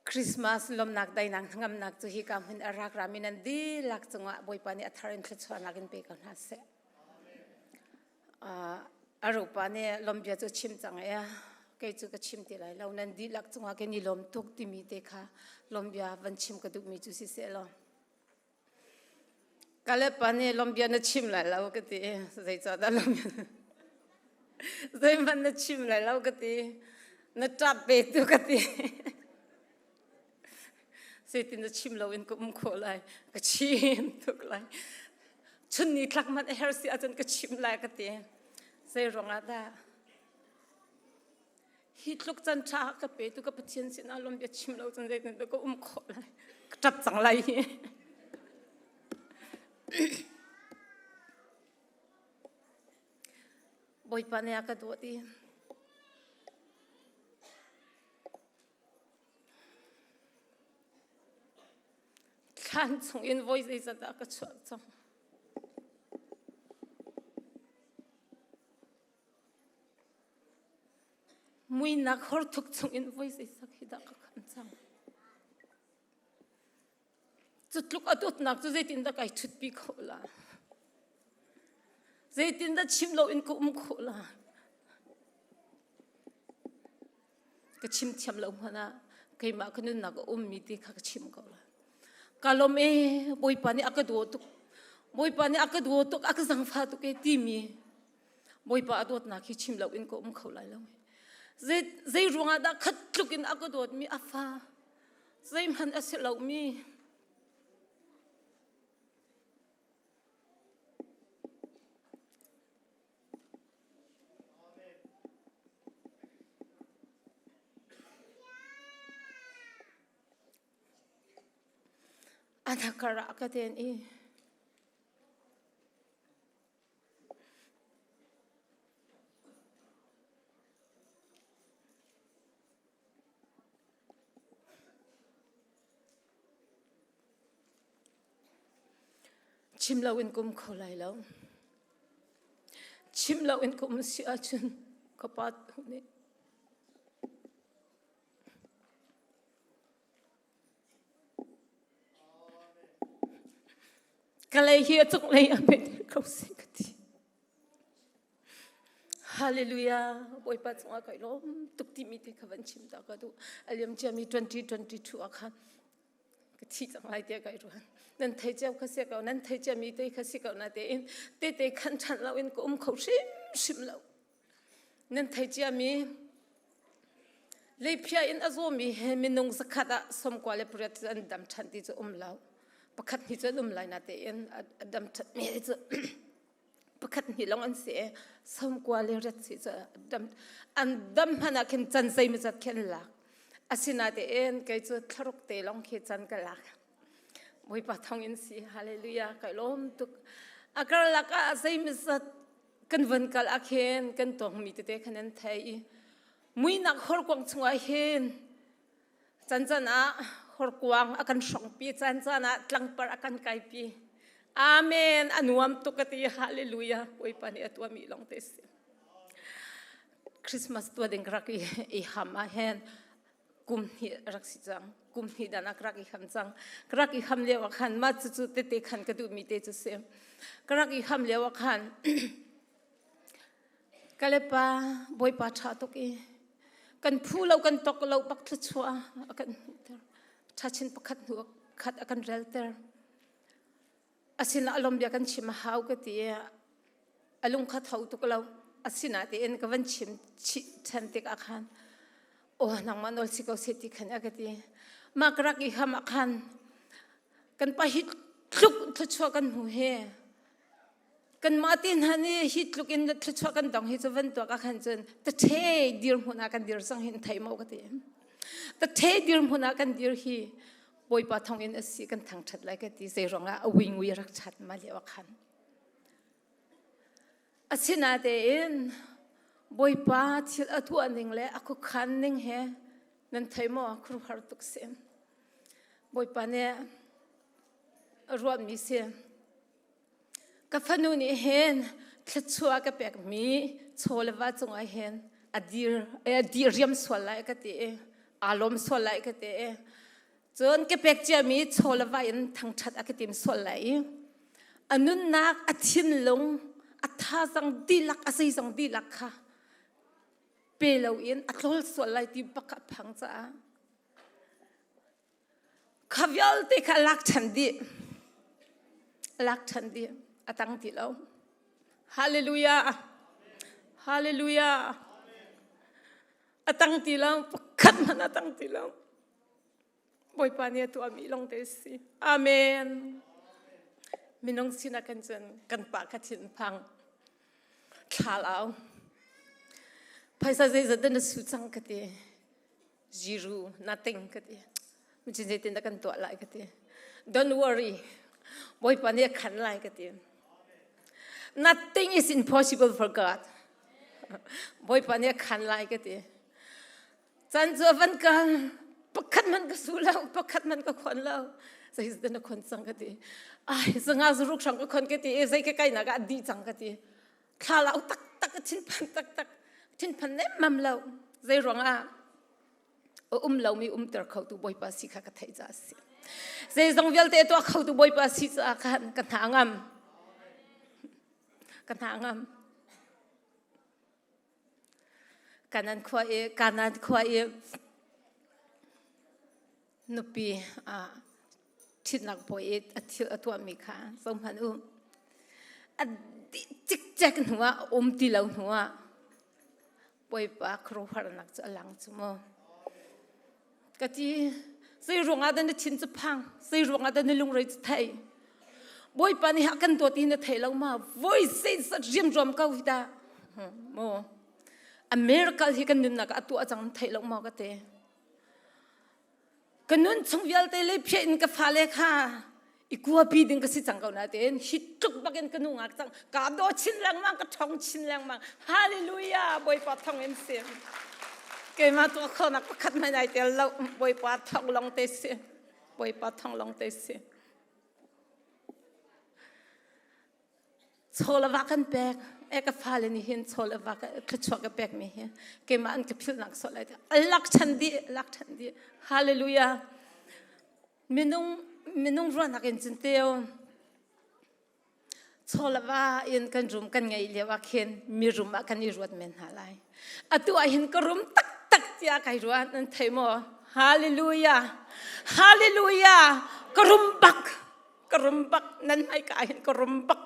คริสต์มาสลมนักได้นังทั้งนักจุฮิกามินอารักรามินันดีลักจงบอยปานีอัธารินทชวนักอิมเปกของนาเซอารูปานีลมเบียจุชิมจังเอะเกยจุกชิมตีไรเรานันดีลักจงว่าเกนิลมทุกที่มีเด็กค่ะลมเบียวันชิมกระดูกมีจุสิเซลกาเลปานีลมเบียนัดชิมไรเราก็ตีใส่จอดลมใส่มันนัดชิมไรเราก็ตีนัดจับเบ็ดตุก็ตีใส่ตินนัดชิมเราเองก็มุ่งโคไลก็ชิมทุกไรชุนนี้คลักมันเฮร์ซีอาจารย์ก็ชิมไรก็ตีใส่รองอาดาฮิตลุกจันทราก็ไปตุก็ปะเทียนสินะลมเบียชิมเราจนได้ตินก็โคไลจับจังไรบอยปานเนี่ยก็ตัวดีท่านส่งอินโวอยซ์จะได้ก็ช่วยจังมุยนักฮอร์ทุกส่งอินโวอยซ์สักฮิดาก็ขันจังจุดลุกอดุดนักจุดเจตินตะไก่ชุดปีโคลาเจตินตะชิมโลอินกุมโคลาก็ชิมชิมโลมานะใครมาคนนึงนักมีดีข้าก็ชิมเขาละกาลมบอยปานี่อักดูตุกบอยปานี่อักดูตุกอักสังฟ้าตุกตีมีบอยปาอดุดนักชิมโลอินกุมเขาละแล้วเจรุงอาดาขัดลุกินอักดูมีอาฟ้าเจมันอาศัยโลมีอันนั้นก็รักกันเองชิมเราอินกุมเขาไหลแล้วชิมเราอินกุมเสียจนกบปัดหุ่นก็เลยเฮียจุกเลยอาเมนเขาสิกทีฮาเลลูยาบอยปัจจุบันก็ล้มตุกที่มีที่ขวันชิมตากระดูอารมณ์จะมี2022อาคารก็ที่จังไรเดียกันรู้นั่นเทเจ้าข้าศึกเอานั่นเทเจ้ามีที่ข้าศึกเอานั่นเองเตะขันฉันเราเองก็เขาชิมเรานั่นเทเจ้ามีเลยพี่อินอาโซมีเห็นมีนงสักขดาสมกว่าเลยประเทศอันดำชันที่จะเราประคัดหิจะลุ่มไหลนาเตนดำชัดมีจะประคัดหิลองอันเสียสมกว่าเลยรัฐสิจะดำอันดำพนักเห็นจันใจมันจะเข็นหลักอาศินาเตนก็จะทรุกเตลองเขียนจันกันหลักมวยปะทองอินสีฮาเลลูยาก็ล้มตุกอากาศหลักอาศัยมันจะกันวันกัลอาเคนกันตัวมีเตคะแนนไทยมวยนักฮอร์กวางชงอาเคนจันนะฮอร์กวางอาการสองปีจันนะตลังปาอาการไกปีอาเมนอนุมตุกติฮาเลลูยามวยปะเนี่ยตัวมีลองเทสคริสต์มาสตัวเด็กรักอีหามาเฮนกุมหิรักสิจังกุมหิดานักรักอีคำจังรักอีคำเลี้ยวขันมาจุดเตะขันกระดูมีเตจุเสียรักอีคำเลี้ยวขันก็เลยป้าบอยป้าชาตุกีกันพูเรากันตกเราบักทุชัวกันชาชินปักขัดหัวขัดกันเรลเตอร์อาศิลอารมณ์เดียกันชิมหาวกตี alung kha thau tu kalo asina te en kavan chim chi chantik akhan oh nang manol siko seti khan agati makrak I ham akhan kan pahit tluk thchwa kan hu he kan matin hani hit luk in thchwa kan dong hi chavan to ka khan chun ta the dir huna kan dir sang hin thai mau kati ta the dir huna kan dir hi boy pa thong in asi kan thang that lai kati se ronga awing wi rak chat ma le wa khan asina te in boy pa thil atu aning le aku khan ning he nan thai mo khru har tuk sem boy pa ne ruam mi se ka phanu ni hen thchua ka pek mi cholwa chunga hen adir riam swalai ka te alom swalai ka te chon ke pek cha mi cholwa in thang that akatim swalai anun nak athin long atha sang dilak asai sang dilak kha pelo in atlol swalai ti baka phang cha khavyal te kha lak thandi atang ti lo hallelujah hallelujah atang ti lo pakhat man atang ti lo boy pa ne tu ami long te si amen minong sina kan chen kan pa ka chin phang khalao paisa ze zadan su chang ka te zero nothing ka te michin je tin kan to lai ka te don't worry boy pa ne khan lai ka te nothing is impossible for God boy pa ne khan lai ka te chan zo van ka pakhat man ka su lao pakhat man ka khon lao sai zadan khon chang ka te ai zanga zuruk sang ka khon ka te zai ka kai na ga di chang ka te khala tak tak chin phan tak chin phan ne mam lao zai ronga lau mi ter khau tu boy pa si kha ka thai ja si zai zong vel te to khau tu boy pa si cha khan ka thangam kanan khwa e nupi thitnak boy e athil atwa mi kha som han chik chak nuwa ti lau nuwa boy pa khro har nak cha lang chumo kati sei ronga dan chin chu phang sei ronga dan lung rei thai boy pa ni hakan to ti na thai lau ma voice sei sa rim rom ka wi da mo america hi kan nin na ka tu achang thai lau ma ka te kanun chungvial te le phe in ka phale kha ikua pi ding ka si changkau na ten hit tuk bagen kanu ngak chang ka do chin lang mang ka thong chin lang mang hallelujah boy pa thong em sem ke ma to khona pakhat mai nai tel lo boy pa thong long te se boy pa thong long te se chola wakan pek ek ka phale ni hin chola wak khchwa ka pek mi he ke ma an ka phil nak so lai lak thandi hallelujah minung ron akin chinteo cholwa in kan rum kan ngai lewa khen mi rum kan ni ruat men halai atu a hin ka rum tak tia kai ruan an thaimo hallelujah karum bak nan mai ka hin karum bak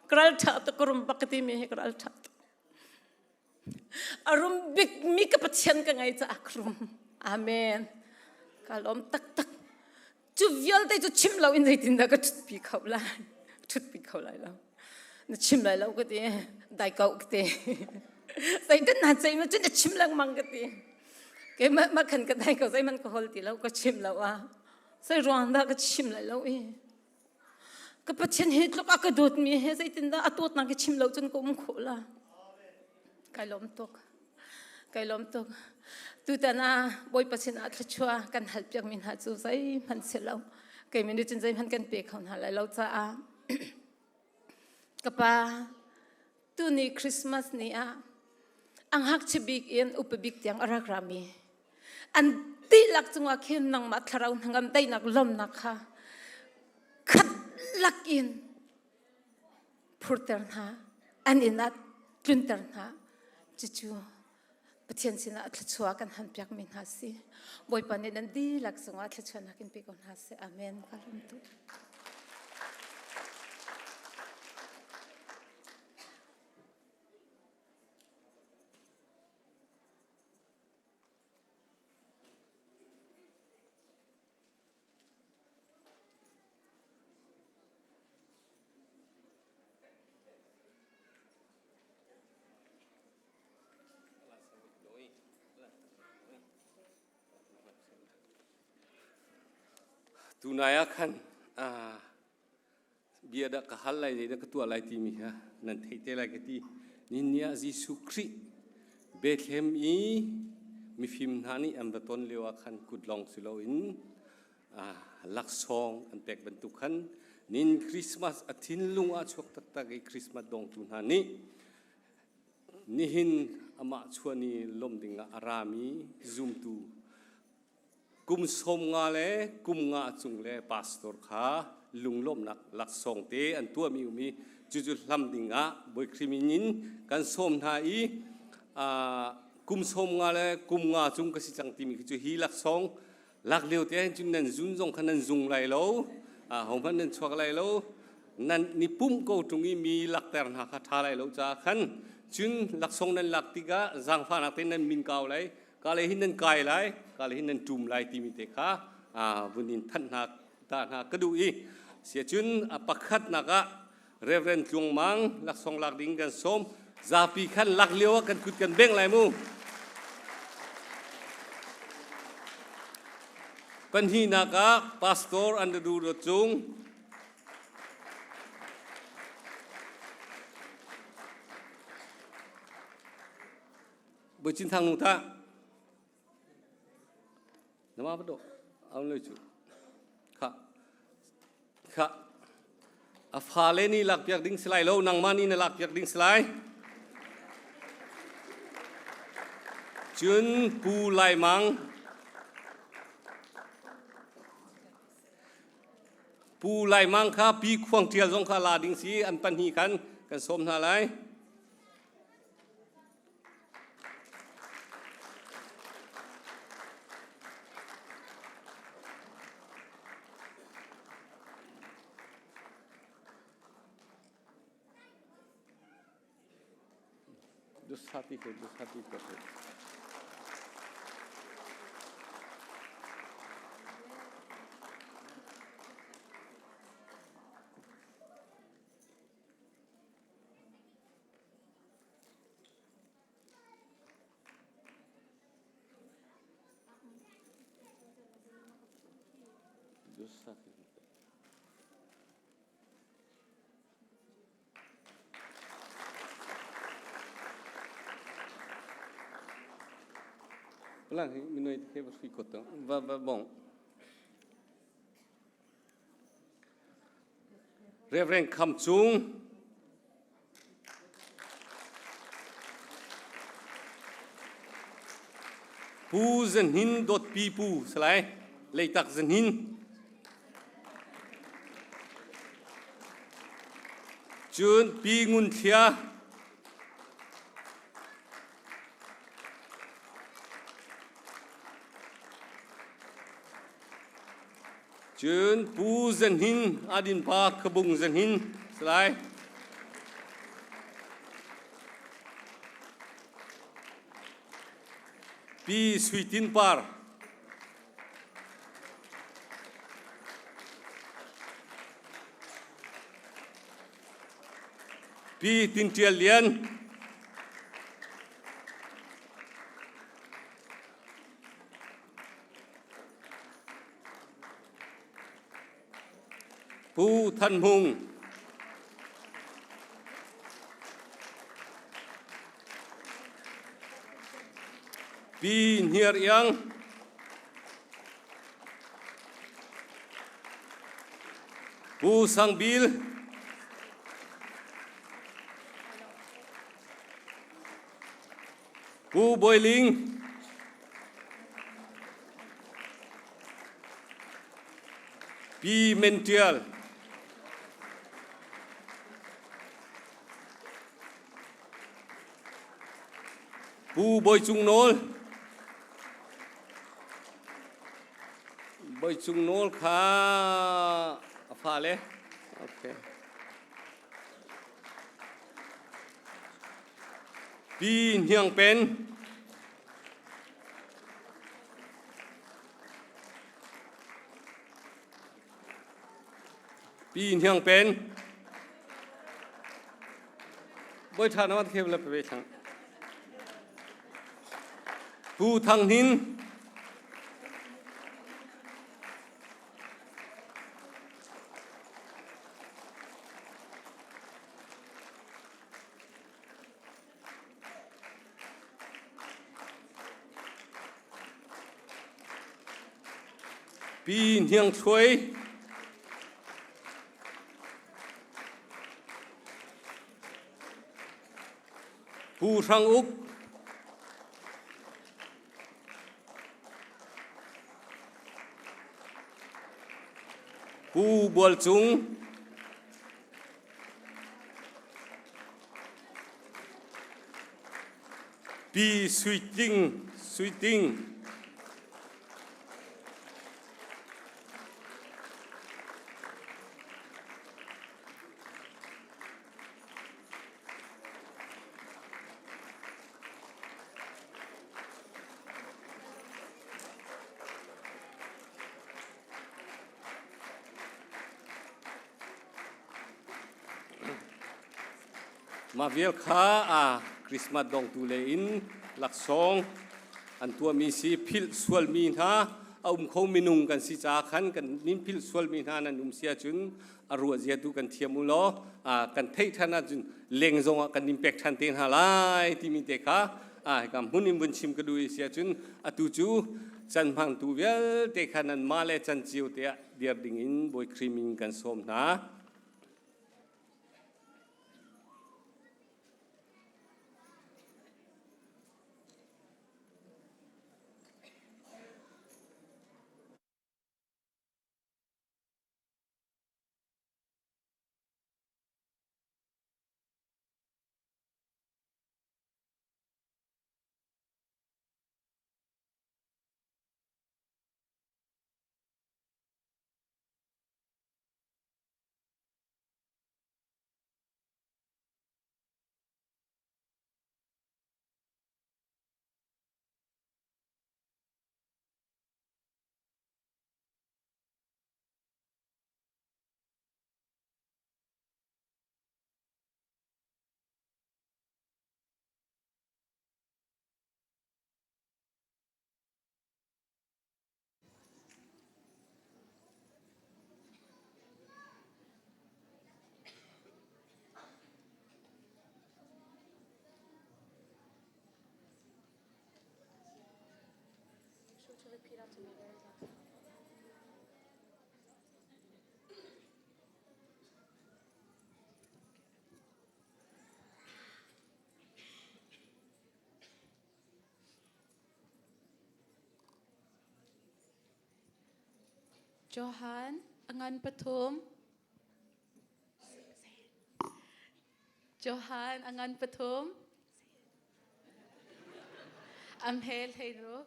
kral tha to karum bak ti mi kral tha arum big mi ka pathian ka ngai cha akrum amen kalom tak chu vial te chu chim lo in tin da ka thut pi khau lai lo na chim lai lo ka te dai kau ka te sai tan na sai ma chen chim lang mang ka te ke ma khan ka dai kau sai man ko hol ti lo ka chim lo a sai rong da ka chim lai lo e ka pathian he tlok ka dot mi he sai tin da atot na ka chim lo chen ko um khola kailom tok tu ta na boy pasin a thchua kan halpiak min ha chu sai man selo ke min chin sai man kan pe khon ha lai lo cha a kapa tu ni Christmas ni a ang hak chibik in upabik tiang arak rami an ti lak chunga khen nang ma tharau hangam dai nak lom na kha khat lak in phurter na an inat tunter na chichu pathian sina thchua kan han piak min ha si boy pan den di lak sunga thchua na kin pe kon ha se amen kalum tu tunaya kan biada kahal lai ni ketua lai timi ha nan thete lai keti ninya Yesu Christ Bethlehem mi fim nani am baton lewa kan kudlong silo in laksong an pek bentukan nin Christmas atin lunga chok tatagi Christmas dong tunani nihin ama chuani lomdinga arami zoom tu kum som nga le kum nga chung le pastor kha lunglom nak laksong te an tua mi umi juju lamdinga boi kriminin kan som na I kum som nga le kum nga chung ka si chang timi chu hi laksong lak leu te chun nan zun jong khanan zung lai lo hong phan nan chwak lai lo nan ni pum ko tungi mi lak ter na kha tha lai lo cha khan chun laksong nan lak tiga jang pha nak te nan min kaw lai ka le hin nan kai lai ka le hin nan tum lai timi te kha bunin than nak ta na ka du I sia chun pakhat naka Reverend Chung Mang laksong lak ding kan som zapi khan lak leo kan kut kan beng lai mu panhi naka pastor and du ro chung bochin thang nu ta nama ba do aun le chu kha afale ni lak piak ding slai lo nang mani na lak piak ding slai chun pu lai mang kha pi khwang tial jong kha la ding si an pan hi kan som na lai dus hati ko lang minoi ke berfi kota va bon Reverend Kam Chung pu zen hin dot pi pu slai leitak zen hin chun pi ngun thia chun pu zen hin adin pa khabung zen hin slai pi suitin par pi tin tial lian pu than mung pi niar yang pu sang bil pu boiling pi mential pu boi chung nol kha pha le okay pi hiang pen pi hiang pen boi tha na wat khem la pe chang pu thang hin ปีเนียงช่วยปูรังอุกปูบวลจุงปีสวีติงมาเวลค่าคริสต์มาสดองตูเลอินหลักสองอันตัวมีสีพิลสวลมีนาเอาเขามินุงกันสิจาขันกันนิมพิลสวลมีนานันนุมเสียจุนอรัวเจียดูกันเทียมุลอกันเทท่านาจุนเล็งจงกันนิมเป็กทันเตนฮาไลที่มีเตค่ะกับมุนิมบุญชิมกระดูเสียจุนอตุจูจันพังตูเวลเตค่ะนันมาเลจันจิวเตะเดียร์ดิงอินบอยครีมิงกันสมนะ Johan, angan patum. Johan, angan patum. Amhel hero.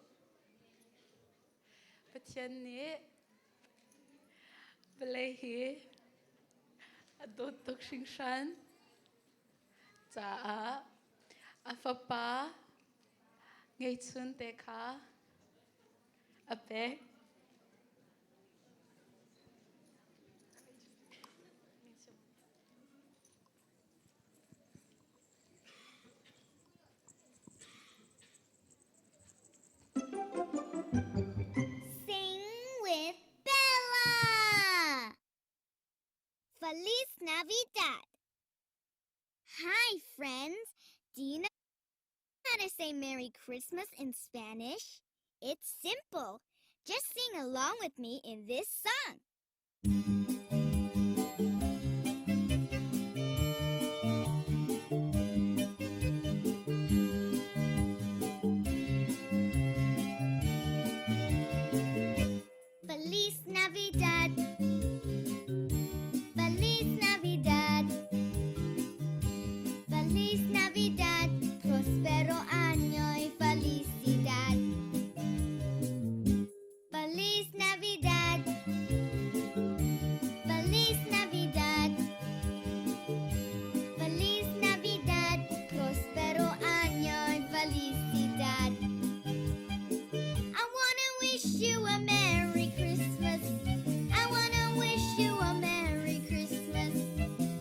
Patian ni. Belehi. Adot tok shingshan. Taa. Afapa. Ngay tsun teka. Apek. Sing with Bella! Feliz Navidad! Hi, friends! Do you know how to say Merry Christmas in Spanish? It's simple. Just sing along with me in this song. Feliz Navidad. Feliz Navidad. Feliz Navidad. Prospero año y felicidad. Feliz Navidad. Feliz Navidad. Feliz Navidad. Prospero año y felicidad. I wanna wish you a Merry Christmas. I wanna wish you a Merry Christmas.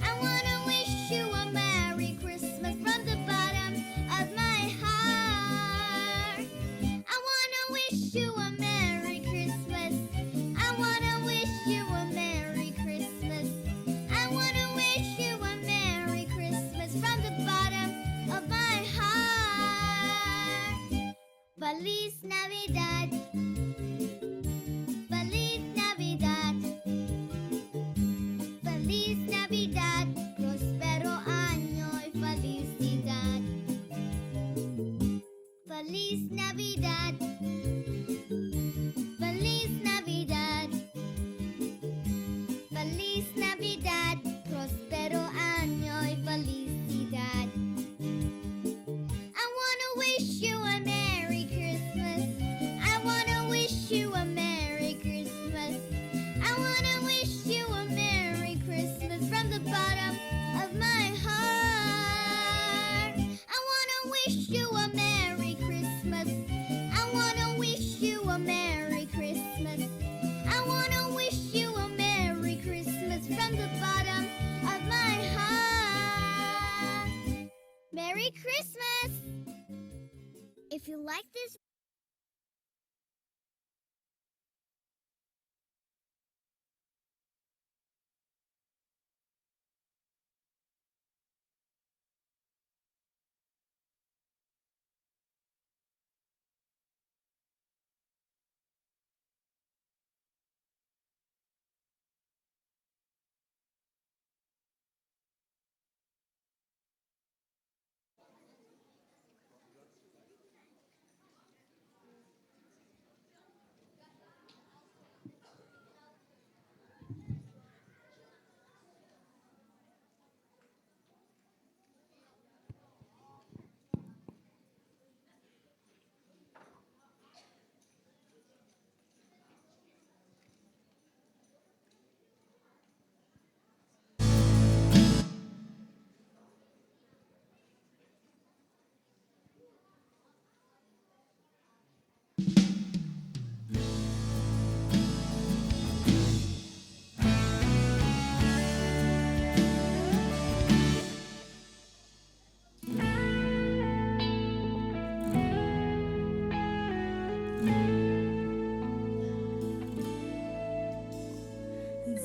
I wanna wish you a Merry Christmas from the bottom of my heart. I wanna wish you a Merry Christmas. I wanna wish you a Merry Christmas. I wanna wish you a Merry Christmas from the bottom of my heart. Feliz Navidad. Feliz Feliz Navidad. Feliz Navidad. Feliz Navidad. Prospero año y felicidad. I wanna wish you a Merry Christmas. I wanna wish you a Merry Christmas. I wanna wish you a Merry Christmas from the bottom of my heart. I wanna wish you a Merry Christmas. I wanna wish you a Merry Christmas. I wanna wish you a Merry Christmas from the bottom of my heart. Merry Christmas! If you like this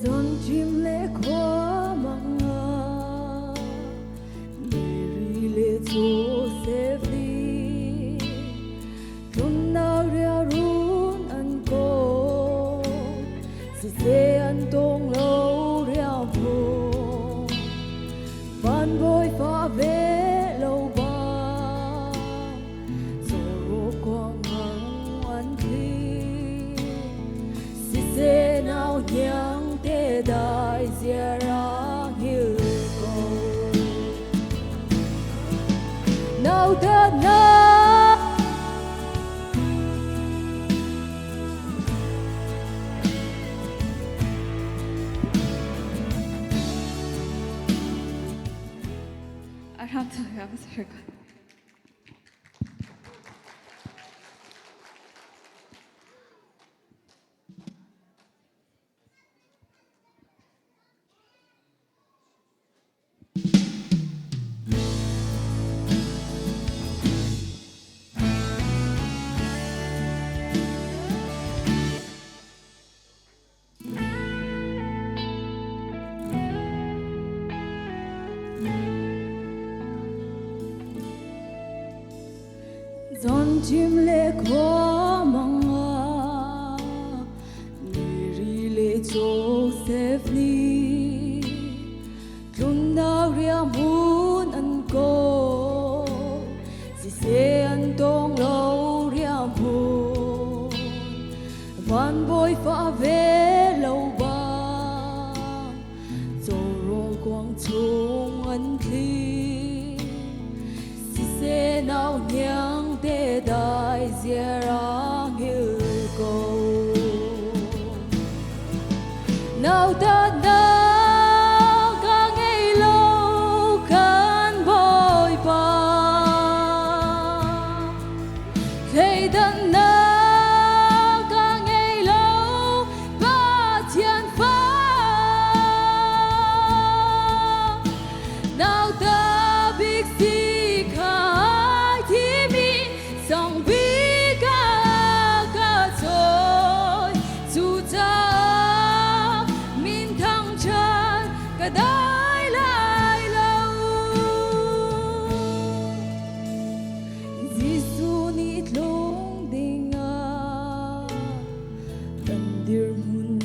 Dọn chim lễ khó mga Mary lễ Joseph đi Run na ria run an ko Se an tong lâu ria vô Van bôi pha về lâu ba Zoro quang hăng an thi Se nào nhang te dai zia ra hiu ko nào ta na Alhamdulillah. Dọn chim lễ khó mga Mary lễ Joseph ni Run na ria mun an ko Se an tong lâu ria mun Van bôi pha về lâu ba Zoro quang chung an thi Se nào nhang te dai zia ra hiu ko nào ta na ka ngây lâu kan bôi pa Thầy thân na ka ngây lâu ba thiên pha nào ta biết gì khai thì mi song bi ka thôi dù ta min thăng chân cả đái lại lâu Giêsu nít lung đình à cần dir mun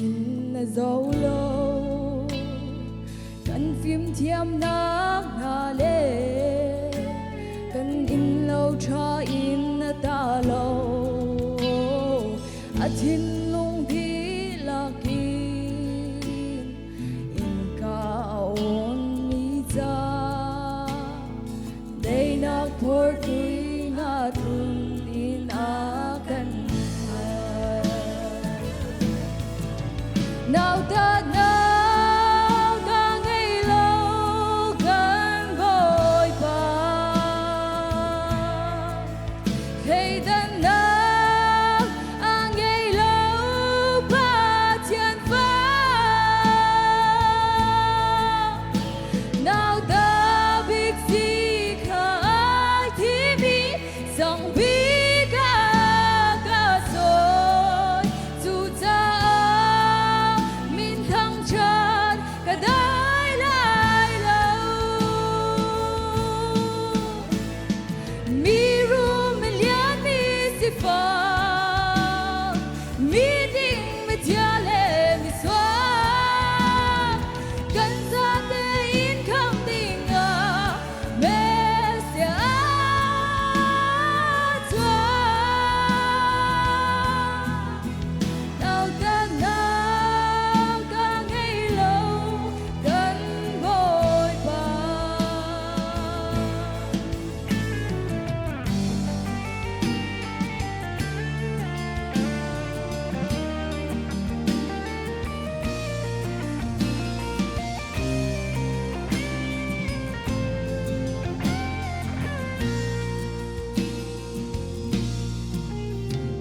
na dấu lâu cần phim thiam nắng na lệ cần in lâu cha in na ta lâu a thiên lung đi là kín in ca ôn mi cha đây na por tui na tun in a kan nào ta nào ta ngày lâu gần bồi bàn khi ta nào à ngày lâu ba thiên phá nào ta biết gì khai thì biết rằng biết cả rồi dù ta min thăng tràn cả đời lại lâu mi ru mi lian mi si fa mi ding mi tia le mi xóa gần ra te in không tình à mẹ sẽ xóa nào ta nào ta ngày lâu gần bồi bàn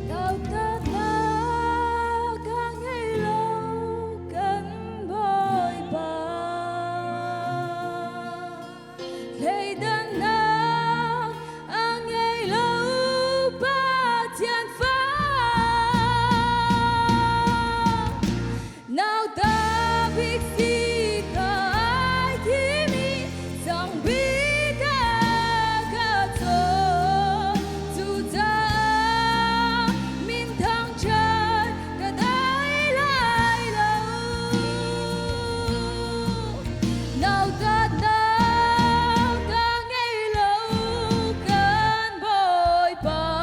nào ta nào ta ngày lâu gần bồi bàn thấy ta nào à ngày lâu ba thiên phá nào ta biết gì khai thì mi rằng biết cả rồi dù ta min thăng tràn cả đời lại lâu nào ta ngày lâu gần bồi bàn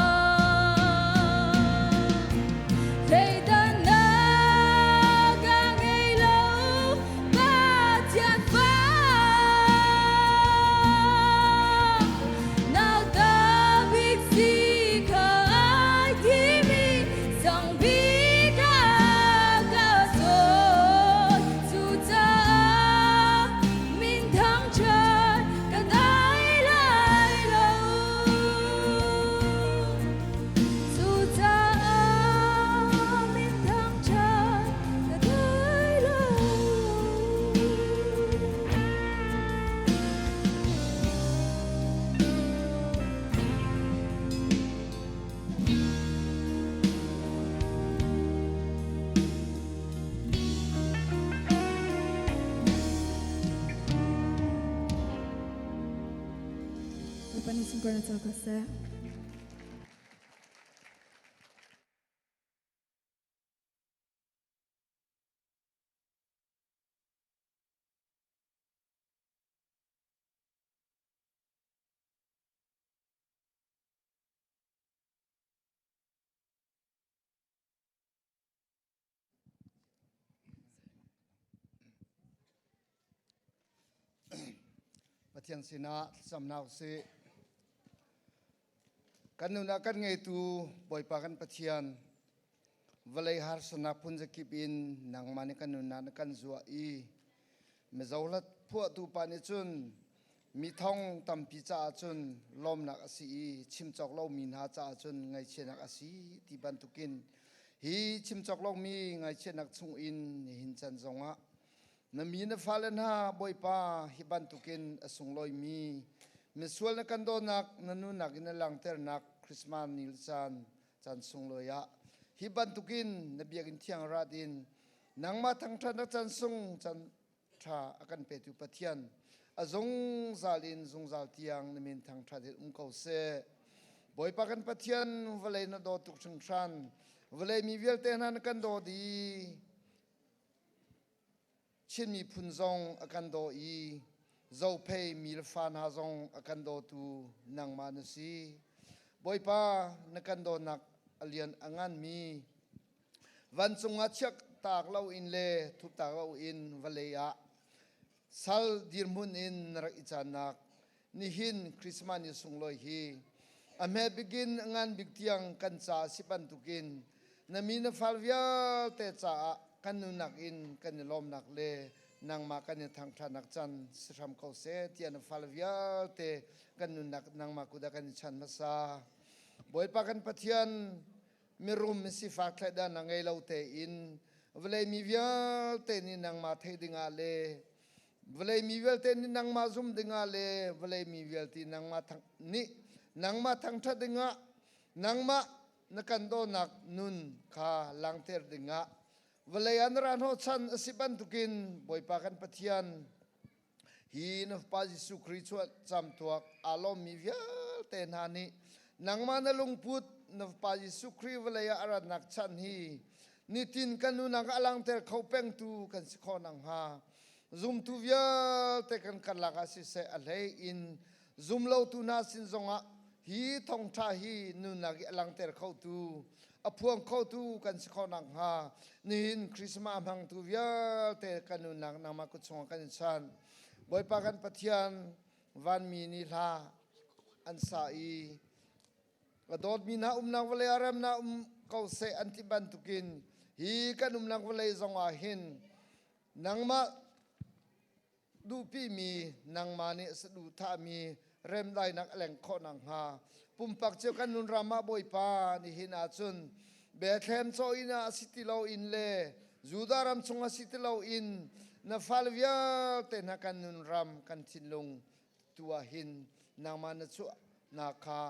thấy ta nào cả ngày lâu ba thiên phá nào ta biết gì khai thì mi rằng biết cả rồi dù ta min thăng tràn cả đời lại lâu dù ta min thăng tràn cả đời lâu Panis ang sa kasi. Pathian sina samnau se kanuna kan ngai tu boipa kan pathian valai har sana punja kipin nang mani kanuna kan zua i mezaulat pu tu pani chun mi thong tampi cha chun lom nak asi chimchok lo min ha cha chun ngai chenak asi ti ban tukin hi chimchok lo mi ngai chenak chung in hin chan zonga na mi na falen ha boipa hi ban tukin asung loi mi mesual na kando nak nanu nak ina lang ter nak Christmas Ni Caanhmannak sung loya hi ban tukin na biagin thiang radin nangma thang tha na chan sung chan tha akan pe tu pathian azong zalin zong zal tiang na min thang tha de kau se boipa kan pathian valai na do tuk chung tran valai mi vel te nan kan do di chin mi phun zong akan do i zo pei mil fan ha zong akan do tu nang ma na si บอยป้านักกันโดนักเลียนอังานมีวันสงอาชักตากเล่าอินเลทุบตากเล่าอินวเลยะสัลดิรมุนอินรักอิจานักนิหินคริสต์มาสนี่สงลอยฮีอเมบิกินงานบิกเตียงกันจ่าสิปันตุกินนามีนฟัลวิาเตจ่ากันนุนักอินกันลมนักเลนางมากันทางทานักจันสรามเขาเสตียนฟัลวิาเตกันนุนักนางมากุดากันชันมาซาบอยปากันปะเทียนมีรุมมีสิฟักเลดานางไงเราเตอินเวลามีวิาเตนี่นางมาเทดิงาเลเวลามีเวลเตนี่นางมาซุมดิงาเลเวลามีเวลที่นางมาทางนี่นางมาทางทัดดิงะนางมานักันโดนักนุนขาลังเตอร์ดิงะเวลาอันรันโฮชันสิบันตุกินบอยปากันปะเทียนฮีนฟปาจิสุคริชวดจำตัวอารมณ์มีเวลเตนหานี่นางมานลุงพุทธนฟปาจิสุครีเวลาอารันนักชันฮีนิตินกันนุนักอลังเตอร์เขาเป่งตูกันสิขอนังฮาซุมตูเวียเตกันกันลักอาศิเสอเลอินซุมเลาตูนาสินซงะฮีทองชาฮีนุนักอลังเตอร์เขาตูอพวงเขาตูกันสิขอนังฮานินคริสต์มาสพังตูเวียเตกันนุนักนามากุศลกันชันบอยปากันปะเทียนวันมีนิลาอันสาอีกระโดดมีนานักเวลาเริ่มนาเขาเสอันติบันตุกินฮีกันนักเวลาซงอาหินนางมาดูพี่มีนางมาเนี่ยสะดุท่ามีเริ่มได้นักแหล่งข้อนังหาปุ่มปักเจ้ากันนุนรามาบอยปานี่หินาจุนเบธเลมโซอินาสิติลาอินเลจูดารามชงอาสิติลาอินนาฟาลวิอาเตนักกันนุนรามกันทินลงตัวหินนางมาเนชัวนาคา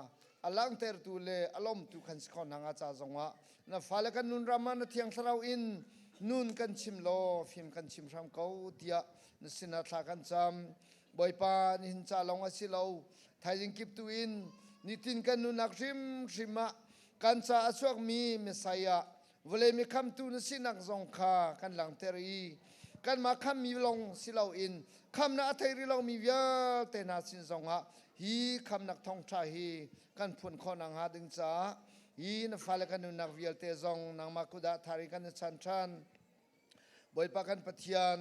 อลังเตอร์ตูเลอารมณ์ตุขันสกอนนางอาจารย์จงวะนาฟาลกันนุนรามาเนเทียงสลาอินนุนกันชิมโลฟิมกันชิมรำเขาเดียนสินาทากันจำบอยปานิหินจาลงอาศิลาไทยจิงกิบตุอินนิตินกันนุนักริมะกันจาอสวกมีเมสายะเวลมีคำตูนสินักจงคากันหลังเตรีกันมาคำมีลงศิลาอินคำนักไทยริลงมีเยอะแต่นาสินจงะฮีคำนักทองชาฮีกันพุนคนนังหาดึงจ้าฮีนฟาเลกันนุนักวิลเตจงนางมาคุดาทาริกันชันบอยปากันปะเทียน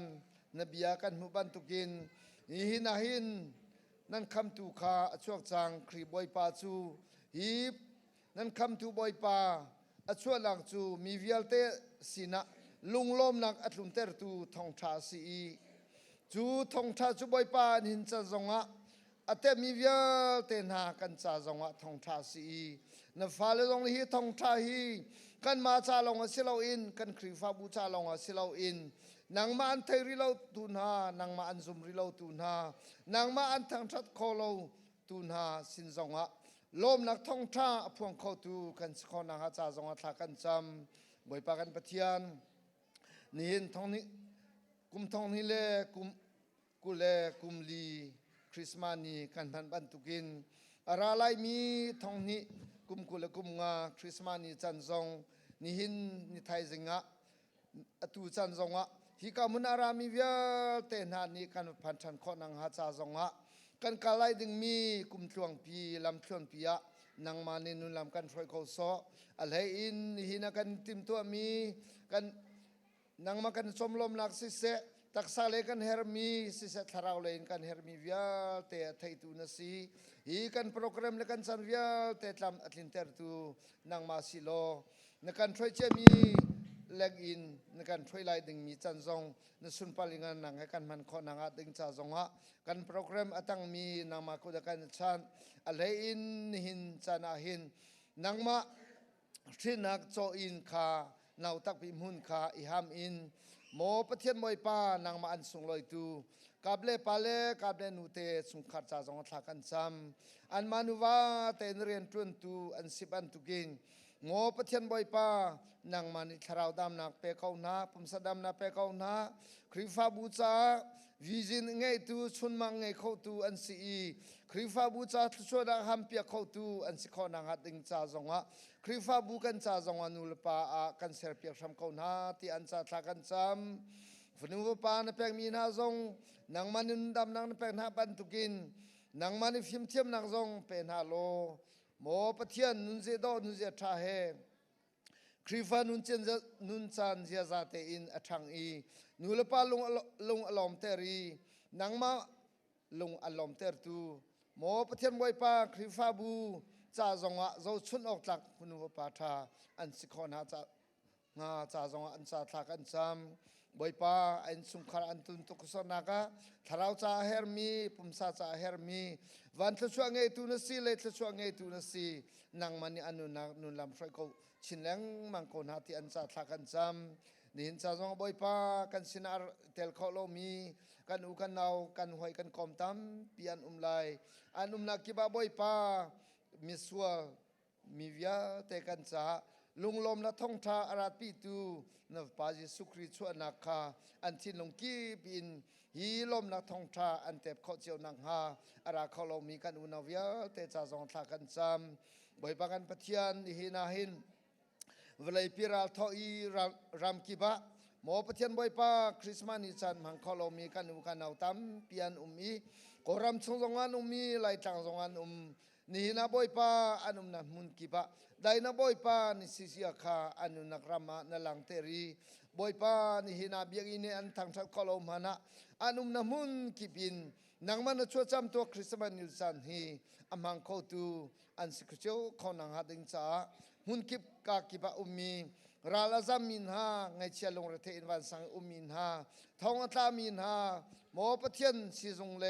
นบียากันมุบันตุกินหินาหินนั่นคำตูขาช่วงจางครีบอยปาจูฮีบนั่นคำตูบอยปาช่วงหลังจูมีวิลเตสินะลุงลมนักอัตลุนเตอร์ตูทองชาสีจูทองชาจูบอยปาหินจะจงะอัตมีวิลเตนหากันจะจงะทองชาสีนฟ้าเลจงฮีทองชาฮีกันมาจาลงอาศิลาอินกันครีฟ้าบูจาลงอาศิลาอินนางมาอันเทริลาตุนหานางมาอันซุมริลาตุนหานางมาอันทางชัดโคลาตุนหาสินจงะลมนักท่องท่าพวงเข้าตูกันสกอนังอาจาจงะทากันจำบ่อยปากันปะเทียนนี่เห็นทองนี้กุมทองนี้เลกุมกุเลกุมลีคริสต์มาสนี้กันพันบันตุกินอะไรไลมีทองนี้กุมกุเลกุมงาคริสต์มาสนี้จันทรงนี่เห็นนี่ไทยจิงะตูจันทรงะฮิกามุนารามีเวลเตนหานี้กันพันชันข้อนังหาจาจงะกันกาไลดึงมีกุมทวงปีลำชวนปียะนางมาเนนุลำกันฟอยเขาซออะไรอินหินากันติมตัวมีกันนางมากันสมลมนักสิเสตักซาเลกันเฮร์มีสิเสทาราวเลนกันเฮร์มีเวลเตะไทยตูนสีฮีกันโปรแกรมเลกันสันเวลเตะลำอัตลินเตอร์ตูนางมาสิโลนักกันช่วยเจมีเล็กอินในการช่วยไล่ดึงมีจันทรงในสุนปาลิงานนังให้กันมันขอนังอาดึงจ่าจงฮะกันโปรแกรมอาตังมีนางมาคุดกันชันอะไรอินหินจานาหินนางมาที่นักโจอินคานาวตักพิมหุนคาอิฮามอินโมปะเทียนมวยปานางมาอันสุงลอยตูกาเบเลปาเลกาเบเลนูเตสุงขัดจ่าจงทักกันซ้ำอันมานุวาเตนเรียนตุนตูอันสิบันตุกินโง่ปะเทียนบอยปานางมานิทราวดำนักเปเขาหน้าปุ่มสะดำนักเปเขาหน้าคริฟาบูชาวิจินไงตูชุนมังไงเขาตูอันสีคริฟาบูชาทุชวดาฮัมเปียเขาตูอันสิขอนังหัดดึงจ่าจงะคริฟาบูกันจ่าจงะนุลปากันเสียเปียกทำเขาหน้าที่อันจ่าทากันจำฝนุวปานเปกมีนาจงนางมานินดำนางเปกหน้าบันตุกินนางมานิฟิมเทียมนางจงเป็นฮาโลโมป ปะเทียนนุนเจดอนุนเจทาเฮครีฟานุนเจนนุนจานเจียซาเตอินอทังอีนูเลปาลงอลอมเตรีนังมาลงอลอมเตรตูหมอปะเทียนบอยปาครีฟาบูจ่าจงะเจ้าชุนออกจากพุนุปาทาอันสิคอนาจ่าจงะอันจ่าทักอันจำบอยปาอันสุงคาอันตุนตุกสนากะทาราวจ่าเฮร์มีปุ่มซาจ่าเฮร์มีวันทช่วงไงตุนสีเลยทช่วงไงตุนสีนังมันนี่อันนุนลำช่วยเขาชินแรงมังคนหาที่อันจ่าทักอันจำนี่จ่าจงะบอยปากันสินาเตลเขาโลมีกันอุกันเอากันหอยกันคอมตั้มปีอันไลอันนักกิบะบอยปามิสวลมีวิาเตกันจ้าลุงลมละท่องทาอาราปีตูนวปาจิสุคริชวนักคาอันที่ลงกีบินฮีลมละท่องทาอันเต็บข้อเจียวนังฮาอาราเขาลมีกันอุนาวิาเตจ่าจงทากันจำบอยปากันปะเทียนหินาหินเวลัยพิราลทออีรามกิบะหมอปะเทียนบอยปาคริสต์มาสนิจันมังเขาลมีกันอุกันเอาตั้มปีอันอีกรำชงจงอันมีไลจังจงอันนี่นะบอยปาอันุนันมุนกิบะได้นะบอยปานี่สิเสียขาอันุนักรามานาลังเตรีบอยปานี่นาเบียกินอันทางทักคอลมานะอันุนัมุนกิบินนังมันช่วยจำตัวคริสต์มาสนิสันฮีอามังเขาตูอันสิกเจ้าคนนังหัดิงจ้ามุนกิบกากิบะมีราลาซามินฮาไงเชียลงระเทอินวันสังมินฮาทองอัตามินฮาหมอปะเทียนสิจงเล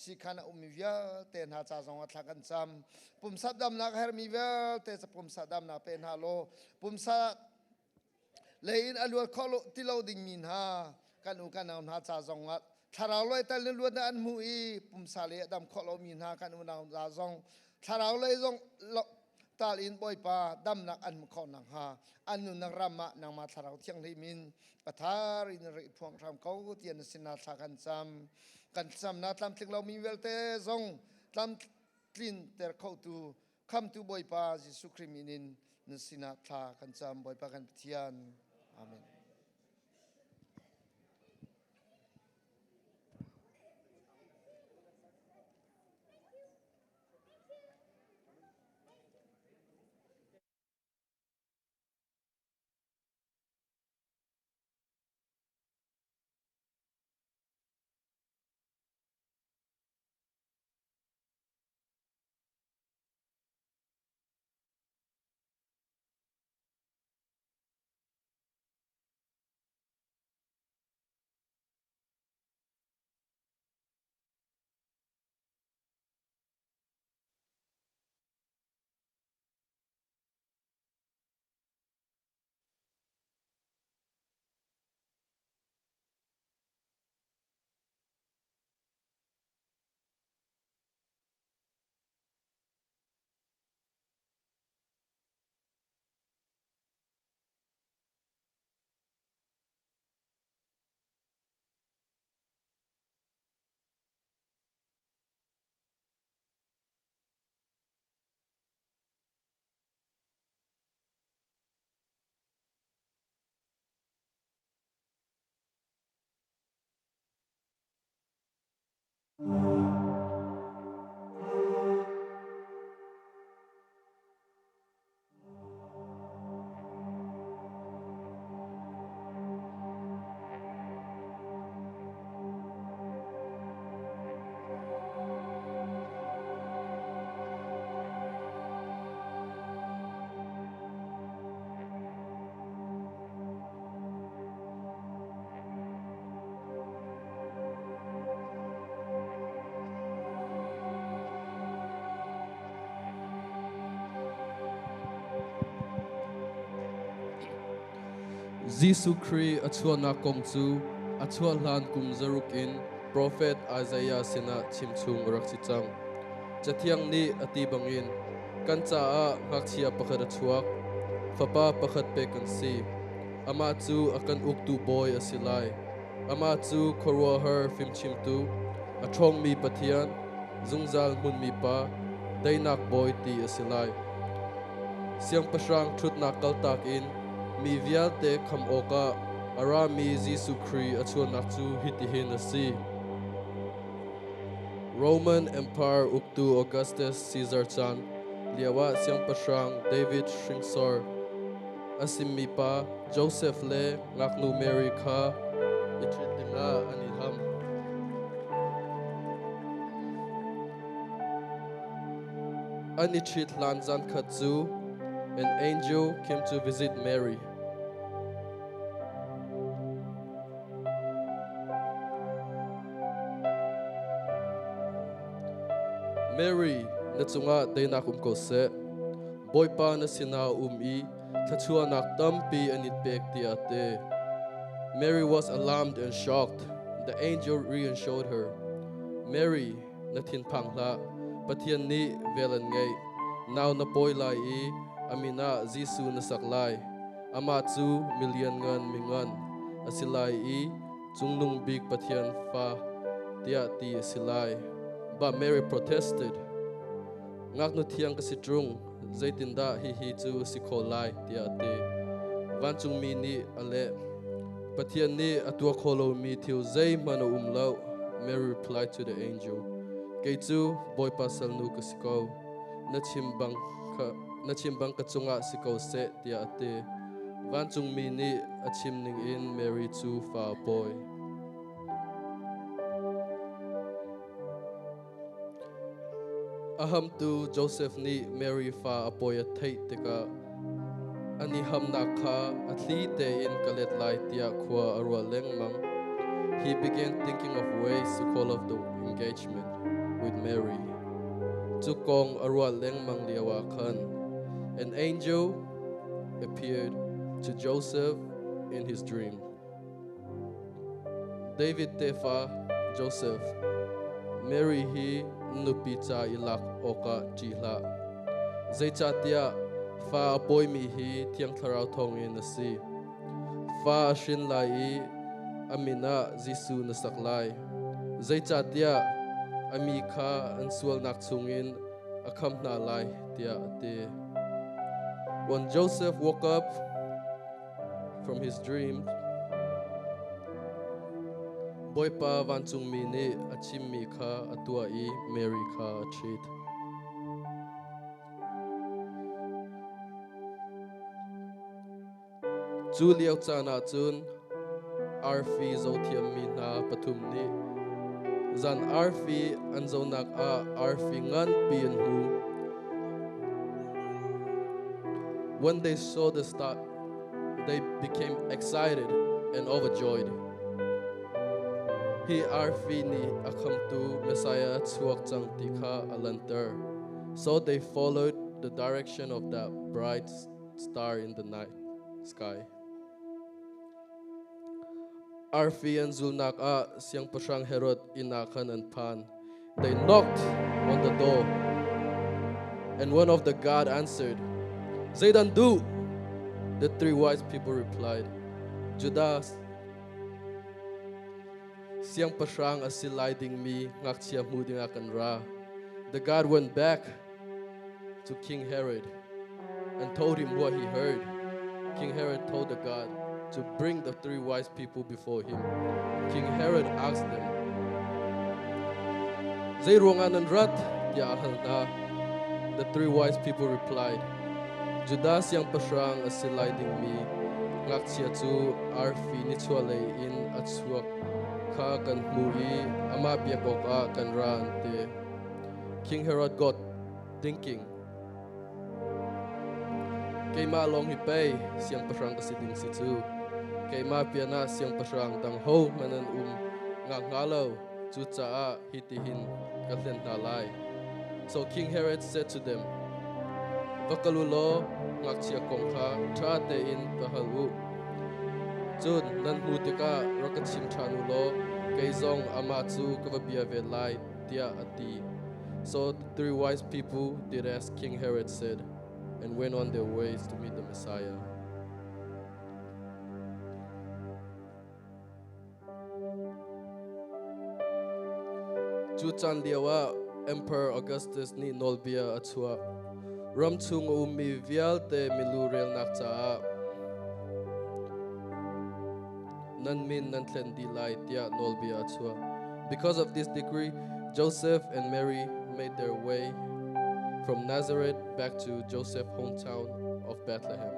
สิขานะมิวิาเตนหาจ่าจงอัตลักันจำปุ่มสัดดำนักเฮร์มิวิาเตจะปุ่มสัดดำนักเป็นฮาโลปุ่มสัดเลอินอลวดคอลติลาวดิงมินฮากันอุกันเอาหาจ่าจงอัตทาราวเลยแต่เลือดอันมุยปุ่มสาเลดำคอลมินฮากันอุนเอาจ่าจงทาราวเลยจงตาลินบอยปาดำนักอันมุขนังฮาอันนุนรำมะนังมาทาราวเที่ยงที่มินปัทารินริพวงทำเขาเตียนสินาทากันจำนาตามถึงเรามีเวลเตซงตามกลิ่นแต่เขาตูคำตูบอยปาจิสุคริมินินนสินาทากันจำบอยปากันเทียนอาเมน Jisu Christ achua na kongchu achua hlan kum zarukin prophet Isaiah sena chimchung rakchichang chathiang ni ati bangin kancha a ngakchia pakhat achuak fapa pakhat pe kan si ama chu akan uktu boy asilai ama chu khorwa her fim chimtu athong mi pathian zungzal mun mi pa dainak boy ti asilai siang pasrang thut na kaltak in mi vial te kham oka ara mi Jisu Christ achua nak chu hitihin asi Roman Empire uktu Augustus Caesar chan liawa siang pasrang David Shringsor asim mi pa Joseph le ngaknu Mary kha itrit dinga aniham anichit lanzan khatzu an angel came to visit Mary. Mary na chunga deinak ko se boypa na sina i thachua nak tampi anit pek ti ate. Mary was alarmed and shocked. The angel reassured her. Mary na thin phangla pathian ni velan ngai now na poilai amina Jisu na saklai ama chu million ngan mingan asilai chungnung big pathian fa tia ti silai. But Mary protested. Ngak nu thiang ka sitrung zaitinda hi chu sikolai tia te van chung mi ni ale pathian ni atua kholo mi thiu zai mano umlo. Mary replied to the angel, Kei chu boy pasal nu ka siko na chimbang ka chunga siko se tia te van chung mi ni achim ning in Mary chu fa boy. Aham tu Joseph ni Mary fa apoya thei teka ani hamna kha athli te in kalet lai tia khwa arwa lengmang. He began thinking of ways to call off the engagement with Mary. Tukong arwa lengmang liawa khan. An angel appeared to Joseph in his dream. David tefa Joseph Mary hi nupi cha ilak oka jihla zaicha tia fa apoi mi hi thiang tharau thong in na si fa shin lai amina Jisu na saklai zaicha tia ami kha ansual nak chungin akham na lai tia ate. When Joseph woke up from his dream, boypa van chung mi ni achim mi kha atua Mary kha treat. Chu liao chana chun arfi zothiam mi na pathum ni zan arfi anzonak arfi ngan pian hu. When they saw the star, they became excited and overjoyed. He arfi ni akham tu Messiah chuak chang tikha alanter. So they followed the direction of that bright star in the night sky. Arfi and Zulnak siang pasang Herod inakan and pan. They knocked on the door, and one of the guard answered, Zaidan do. The three wise people replied, Judas, siang pasang asiliding mi ngakchia muding akan ra. The guard went back to King Herod and told him what he heard. King Herod told the guard to bring the three wise people before him. King Herod asked them, Zairongan and rat ya na. The three wise people replied, Judas yang pasang asiliding mi ngakchia chu arfi ni chuale in atsuak ka kan mui ama biakoka kan rante. King Herod got thinking, kay ma long hipay siyang pasang kasiding si chu kay ma piana siyang pasang tang ho manan ngangalaw chu cha hitihin katlen talay. So King Herod said to them, Vakalulo ngakchia kongkha trate in pahalu chun nan hutika rakachim chanulo kay zong amatsu kavabia velai tia ati. So the three wise people did as King Herod said and went on their ways to meet the Messiah. Chuchan diawa Emperor Augustus ni nolbia atua ramchung umi vial te milurel nakcha nan min nan tlen dilai tia nolbia atua. Because of this decree, Joseph and Mary made their way from Nazareth back to Joseph's hometown of Bethlehem.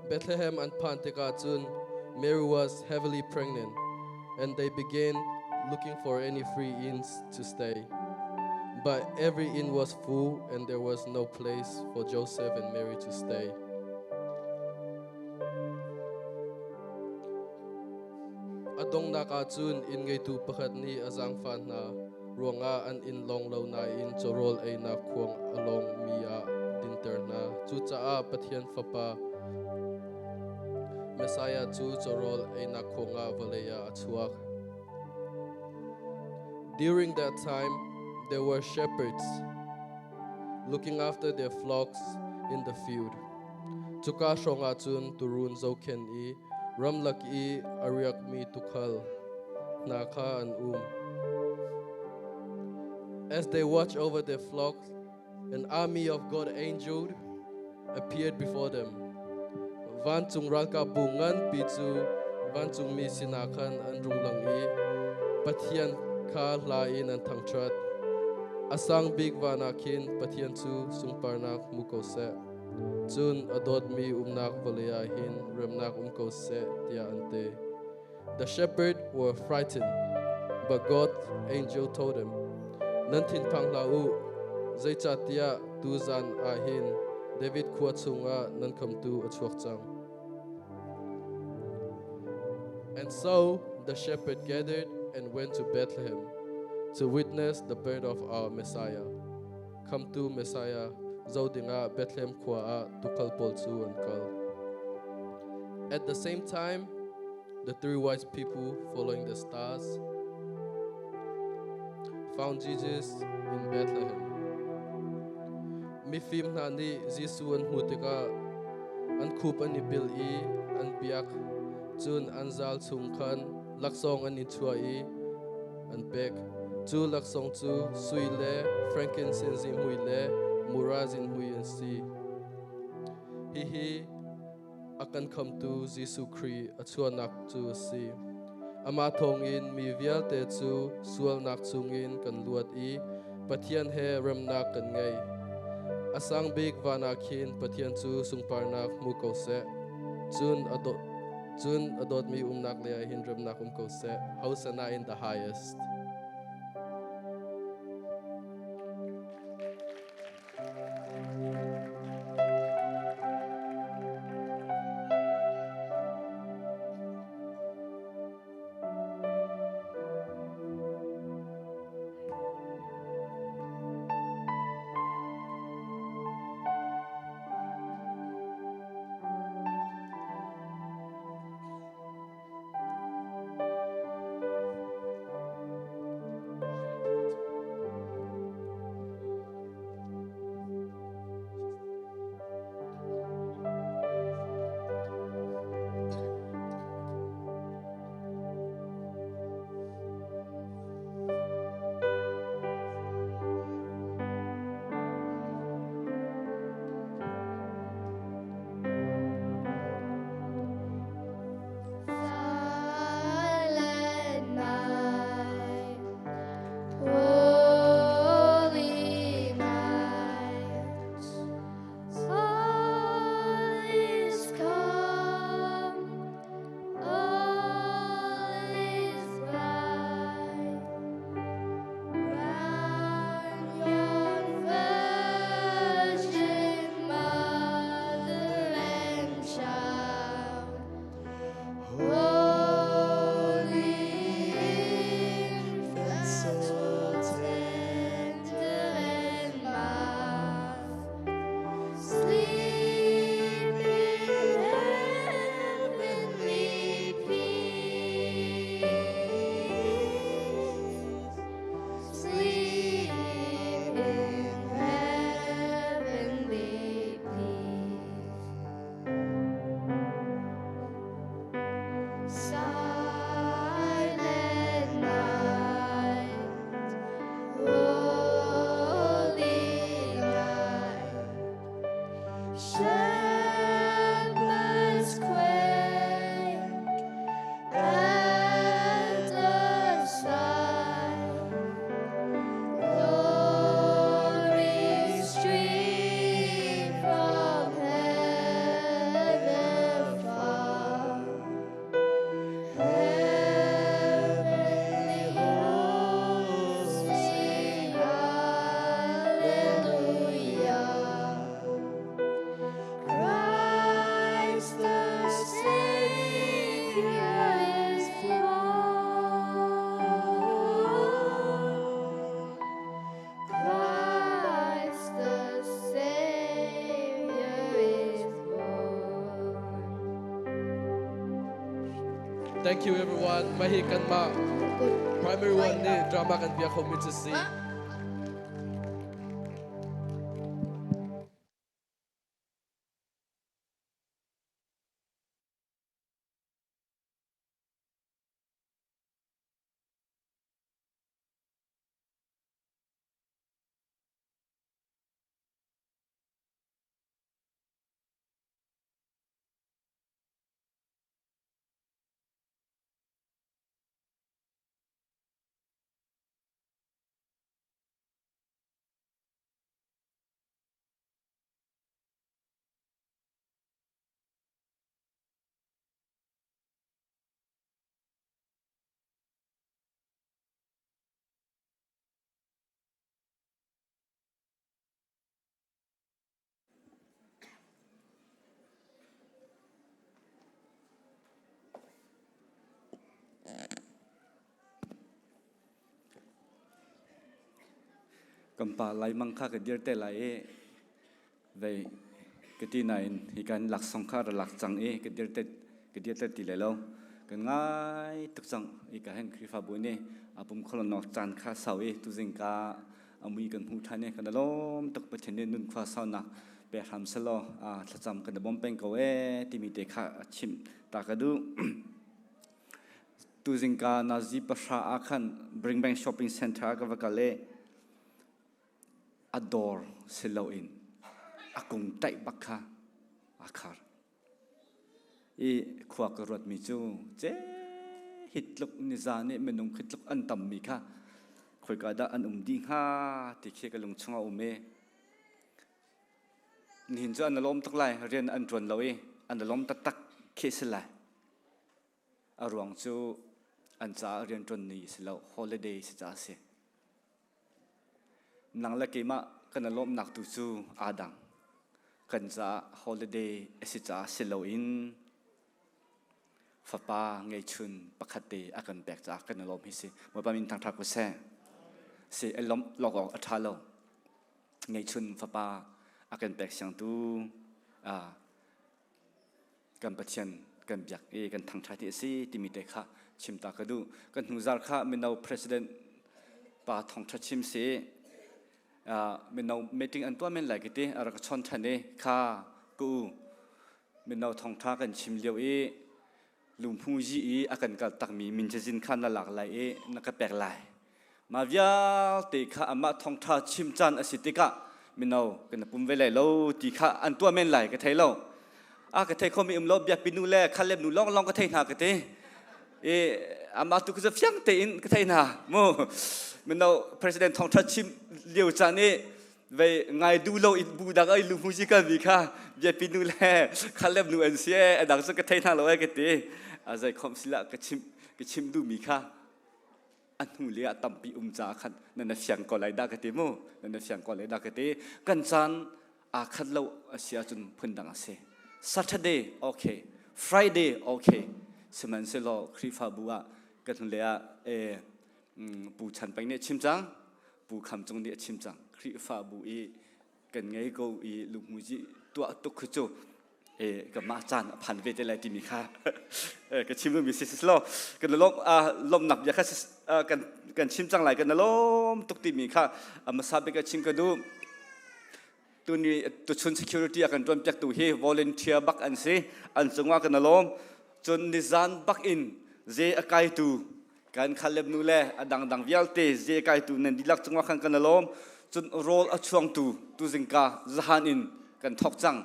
Bethlehem and Pantekatun, Mary was heavily pregnant, and they began looking for any free inns to stay. But every inn was full, and there was no place for Joseph and Mary to stay. Adong nakatun in ngay tu pakat ni azang fan na ruanga an in long lo na in chorol ay na kuang along mia dinter na chu cha pathian fapa Messiah chu chorol ay na kuanga valaya achuak. During that time, there were shepherds looking after their flocks in the field. Tuka shongatun turun zoken I ramlak I ariak mi tukal naka and As they watched over their flocks, an army of God angels appeared before them. Vantung ralka bungan pitu vantung mi sinakan an runglang I pathian ka lain an tangtrat. Asang big vanakin pathian tu sungparnak mukose. Chun adot mi umnak valiahin remnak umkose tia ante. The shepherds were frightened, but God's angel told them, Nantin panglau zaicha tia tuzan ahin David kuatsunga nankam tu achuakchang. And so the shepherd gathered and went to Bethlehem to witness the birth of our Messiah. Come to Messiah, Zodinga Bethlehem Kwa Tukal Polsu and Kal. At the same time, the three wise people following the stars found Jesus in Bethlehem. Mifim nani Zisu an Mutika an Kup an Ibil an Piak Chun Anzal Chungkhar Laksong an Ituai an Bek Chu Laksong Chu Suile Frankincense in Huile Muraz in Huyensi Hihi akan come to Zisu Kri Achuanak to si Amatong in mi vial te chu sual nak chungin kan luat I pathian he ramnak kan ngai Asang big vanakin pathian chu sungparnak mukose chun adot mi umnak le hin ramnak umkose Hosanna in the highest. Thank you everyone. Mahi kan ma primary one ni drama kan piak home to see. Kampa lai mangkha ke dirte lai ve keti nain hikan lak songkha lak chang ke dirte ti lelo kan ngai tuk chang ika hen krifa bune apum kholon nok chan kha sawi tu jingka amui kan hu thane kan lom tuk pachene nun kha sauna be ham selo a thacham kan bom peng ko timi te kha chim ta ka du tu jingka nazi pasha akhan bring bank shopping center ka vakale ador selo in akung tai bakha akhar e khwa ka rot mi chu che hitluk ni zane menung hitluk an tam mi kha khoi ka da an di ha ti khe ka lung chunga ume nin chu an lom tak lai rian an tron loe an lom tak tak khe selai arwang chu an cha rian tron ni selo holiday si cha se nang la ke ma kan lom nak tu chu adang kan za holiday si cha selo in fapa ngai chun pakhate akan pek cha kan lom hi se mo pa min thang thak ko se elom lok athalo ngai chun fapa akan pek sang tu kan pachen kan byak kan thang thati si timi te kha chimta ka du kan huzar kha minau president pa thong tha chim se minau meeting an to men lai kite ara ka chon thane kha ku minau thong tha kan chim leo lum phu ji akan kal tak mi min jin khan la lak lai na ka pek lai ma vya te kha ama thong tha chim chan asitika minau kan pum ve lai lo ti kha an to men lai ka thai lo ka thai kho mi lo bya pinu le khalem nu long ka thai na ka te ama tu ka fyang te in ka thai na mo minau president thong tha chim leo chan về ngày du lâu ít bù đặc ấy lùm music cái gì cả về pin nu lẹ khăn lem nu anh xe đặc sắc cái thay thang rồi cái gì rồi không xí là cái chim du mi cả anh hùng lẹ tầm bị giá khăn nên là phiền còn lại đa cái gì mô nên là phiền còn lại đa cái gì cần san khăn lâu xia chun phun đằng xe Saturday okay Friday okay xem anh sẽ lo khi pha bùa cái thằng lẹ bù chăn bánh nè chim trắng bù khăm trong địa chim trắng khi pha bù cần ngay câu lục mùi gì tua tục khứ châu cái má chan phản về tới lại tìm mi kha cái chim luôn bị xịt lo cái lom nạp ya kha cần chim trắng lại cái lom tục tìm mi kha mà sao cái chim cái du tu ni tu chun security akan tuan piak tu he volunteer bak an se an chungwa kan lom chun nizan bak in je akai tu kan khalem nu le adang vial te je kai tu nen dilak chungwa khan kan lom chun role achuang tu jingka zahan in kan thok chang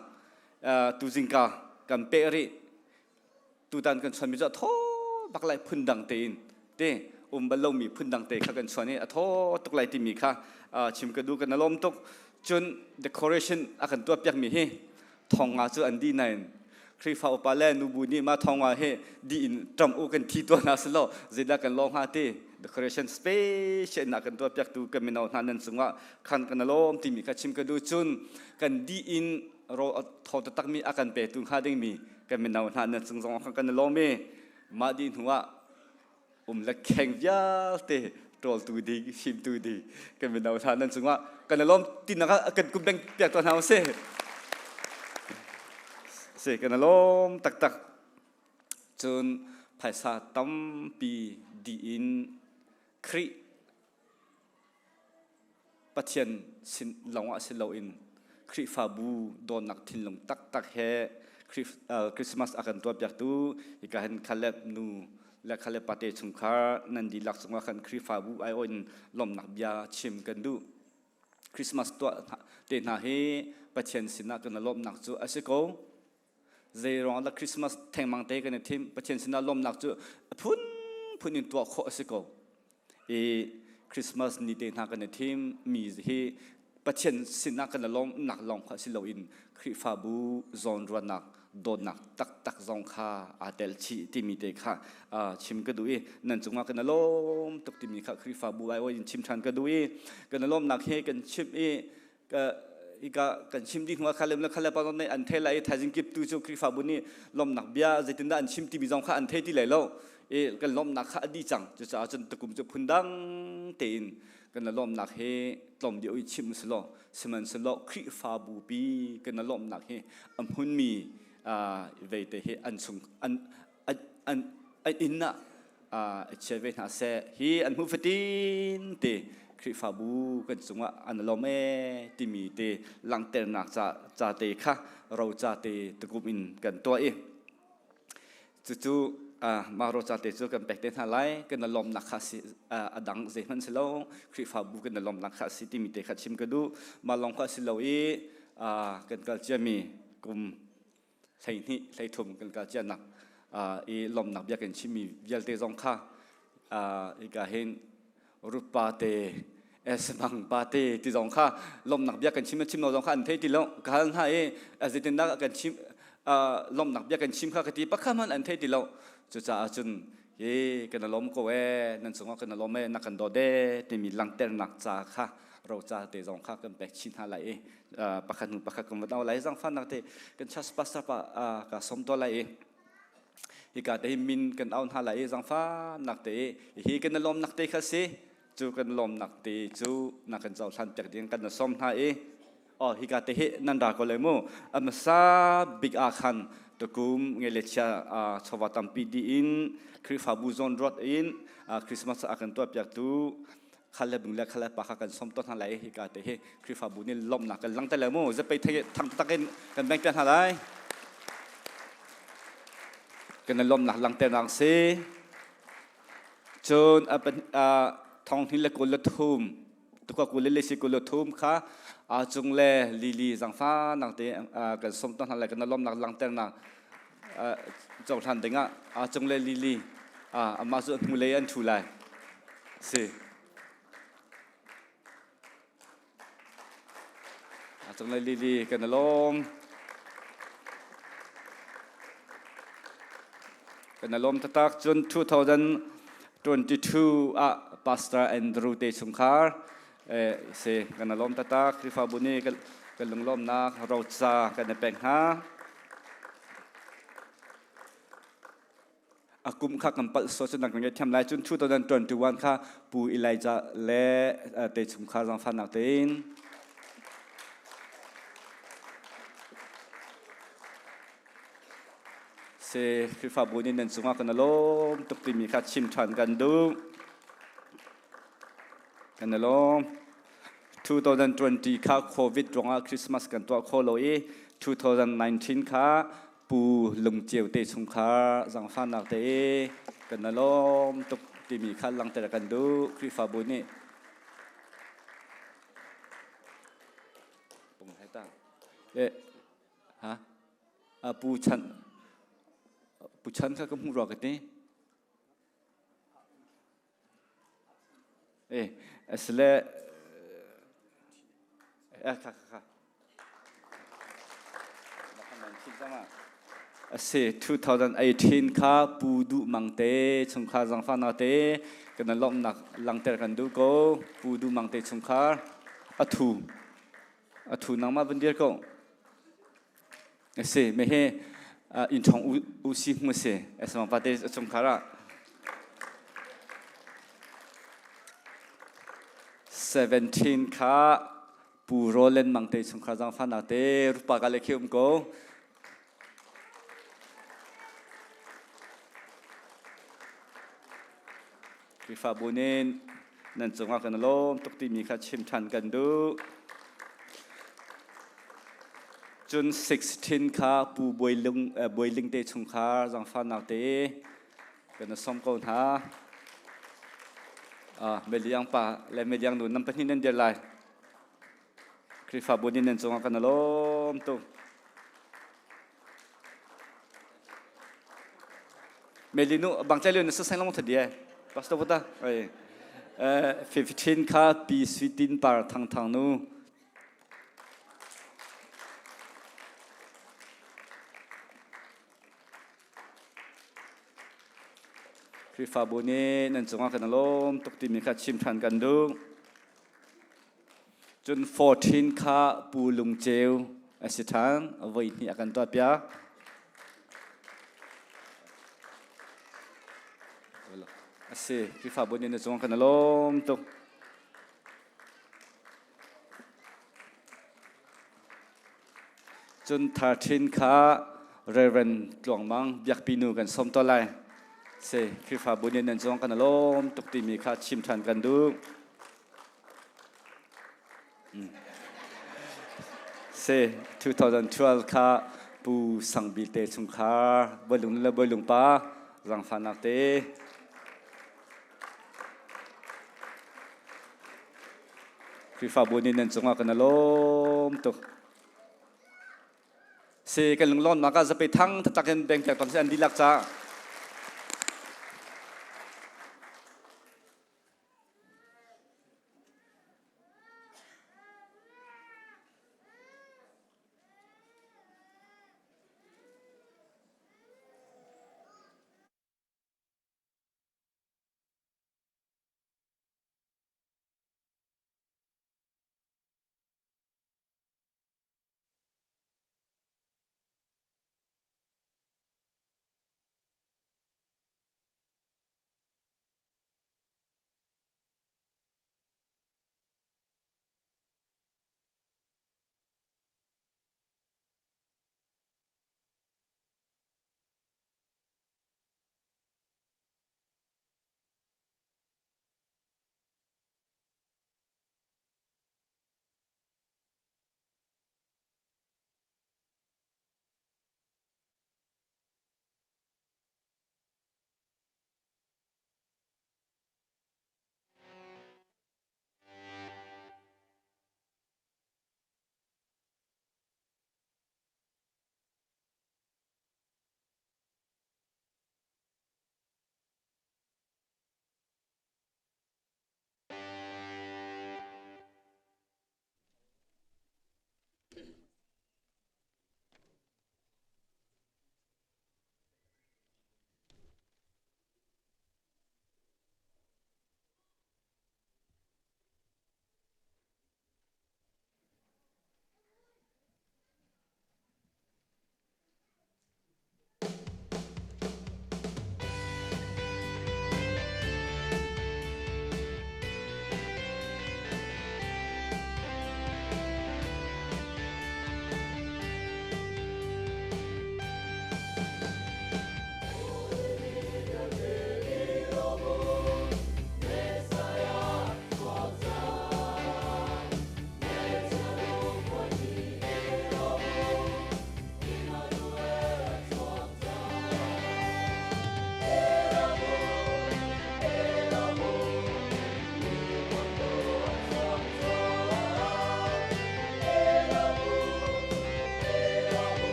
tu jingka kan peri tu dan kan chami ja tho baklai phundang te in te balo mi phundang te kha kan chani a tho tuklai ti mi kha chim ka du kan lom tok chun decoration akan tu piak mi he thonga chu andi nain khri fa pa le nu bu ni ma thonga he di in tram u kan thi to na slo zida kan long ha te decoration space na kan to piak tu kan minau hanan sunga khan kan lom ti mi kha chim ka du chun kan di in ro tho ta tak mi akan pe tu ha ding mi kan minau hanan sung zong kan lom me ma din huwa la kheng ya te tol tu di sim tu di kan minau hanan sunga kan lom tin na kan kum beng piak to na se kan lom tak tak chun ภายซาตั้มปีดีอินคริปะเทียนสินหลงอ่ะสินเหลาอินคริฟาบูโดนนักทินลงตักเฮคริสต์มาสอากันตัวแบบตู้อีกาเห็นคาเล็บนูและคาเล็บปาเตชุงคานันดีลักษณะกันคริฟาบูไอโอนลมนักยาชิมกันดูคริสต์มาสตัวเดินหาเฮปะเทียนสินนักกันลมนักจูอาศัยโกเจรองละคริสต์มาสแทงมังเตกันทีมปะเทียนสินนักลมนักจูพุ่นอินตัวโคอาศัยโกคริสต์มาสนี่เดินหากันทีมมีเฮปะเทียนสินนักกันลมนักลองข้าสิโลอินคริฟาบูจอนรัวนักโดนนักตักจงข้าอาเดลชีที่มีเด็กข้าชิมกันดูนั่นจงมากันลมตกที่มีข้าคริฟาบูไอโอยินชิมชันกันดูกันลมนักเฮกันชิมก็อีกกันชิมดีหัวข้าเล่มแล้วข้าเล่มปอนในอันเทไลท้ายจิงกิบตูจูคริฟาบูนี่ลมนักเบียจะตินได้อันชิมที่มีจงข้าอันเทที่ไหลแล้วกันลมนักข้าดีจังจะอาจจะตะกุมจะพุ่นดังเตีนกันลมนักเฮลมเดียวชิมสโลสมันสโลคริฟาบูปีกันลมนักเฮอันพุ่นมีเวทีเฮอันสุงอันอินน่ะเชเวน่าเซฮีอันหูฟตินเตคริฟาบูกันสุงว่าอันลมเอติมีเตลังเตนักจะเตค่ะเราจะเตตะกุมินกันตัวจู่มาโรจาเตจูกันเป็กเตนหาไลกันลมนักขัดอดังเจมันสิโลคริฟาบูกันลมนักขัดสิติมีเตขัดชิมกันดูมาลองขัดสิโลกันกัลเจมีกุมใส่นี่ใส่ถุงกันกัลเจนักลมนักเบียกันชิมีเยลเตจงข้าอีกาเห็นรูปปาเตสมังปาเตที่จงข้าลมนักเบียกันชิมเราจงข้าอันเทติโลกันให้จะตินนักกันชิมลมนักเบียกันชิมข้ากติปักข้ามันอันเทติโลจุดอาจุนกันลมก็นั่นสงว่ากันลมนักกันโดเดที่มีลังเตนนักจ่าค่ะเราจะเตะจงข้ากันแบกชินหาไหลปักขันกันมาเอาไหลจังฟันนักเตะกันชัสปัสสะปะกับสมตัวไหลอีกาเตะมินกันเอาหาไหลจังฟันนักเตะฮีกันลมนักเตะข้าสิจูกันลมนักเตะจูนักกันเจ้าชันจากเดียงกันสมหาฮิกาเตะนันดาก็เลยมู่มาซาบิกอาคันตะกุมเงลิชาชาวตัมปีดีอินคริฟาบูซอนรอดอินคริสต์มาสอากันตัวเปียกตูขลับบุญเล็กขลับปากกันสมต้นอะไรฮิกาเตะคริฟาบูนี่ล้มหนักกันลังแต่ละมู่จะไปทางตะกันแบ่งกันอะไรกันล้มหนักลังแต่ลังเซจนทองที่เล็กกุลทุ่มตัวกุลเล็กสิกุลทุ่มค่ะจงเล่ลีสังฟ้านักเตะกันสมต้นอะไรกันล้มหนักลังแต่นักเจ้าท่านเด็กจงเล่ลีมาสุดมุเลยอันชูไลสิจงเล่ลีกันล้มกันล้มตักจน2022Pastor Andrew เตชุงคาร์เสกันล้มตักคริฟาบุนีกันลงล้มนักเราจะกันแปลงหาอากุมข้ากันปัสสาวะนักเรียนทำลายจน2021ค่ะปูอิไลจะและเตชุงคาร์จังฟันนักเต้นเสคริฟาบุนีนั่นสุงกันล้มตุกติมีข้าชิมชันกันดูกันล้ม2020ค่ะโควิดตรงคริสต์มาสกันตัวโคโล2019ค่ะปูลงเจียวเตชุงคาจังฟันนักเตกันล้มตุกติมีข้าลังเตะกันดูคริฟาบุนีปุ่มให้ตั้งปูชันข้าก็มุ่งรอกันนี่สเลค่ะ2018ค่ะปูดูมังเตชงคาจังฟันนาเตกันล้มหนักลังเตะกันดูก็ปูดูมังเตชงคาอัฐูนังมาบันเดียร์ก็ไม่ให้อินทองอุซิมุเสสมังปาเตชงคาระ17ค่ะปูโรเลนมังเตชงคาจังฟันนาเตรูปากาเลคิมก็ คริฟาบุญนินนั่นจงว่ากันลมตุกตีมีข้าชิมทันกันดูจน16ข้าปูบวยลิงเตชุงคาจังฟันนักเตกันสมกันฮะเมลียงป่าและเมลียงดูน้ำพันนินเดียร์ไลคริฟาบุญนินนั่นจงว่ากันลมตุเมลินุบางใจเรื่องนั้นสิ่งละมุนทีเดียวปัสตาวตา15ข้าปี15ปาร์ทางนู้คริฟาบุญนี่นั่นจงว่ากันลมตุกตีมีข้าชิมทันกันดูจน14ข้าปูลุงเจลสิทางเอาไว้นี่อากันตัวเปียสิคริฟาบุญนี่นั่นจงว่ากันลมตุกจน13ข้าเรเวนหลวงมังเบียกปีนูกันสมตัวไลเซคริฟาบุญนี่นั่นจงกันลมตุกตีมีข้าชิมทันกันดูเซ2012ข้าปูสังบิเตชุงคาบอลุงและบอลุงป้ารังฟันนักเตคริฟาบุญนี่นั่นจงกันลมตุกเซกันลุงล้อนมาก็จะไปทั้งทักกันแบ่งจากตอนเส้นดีลักจ้า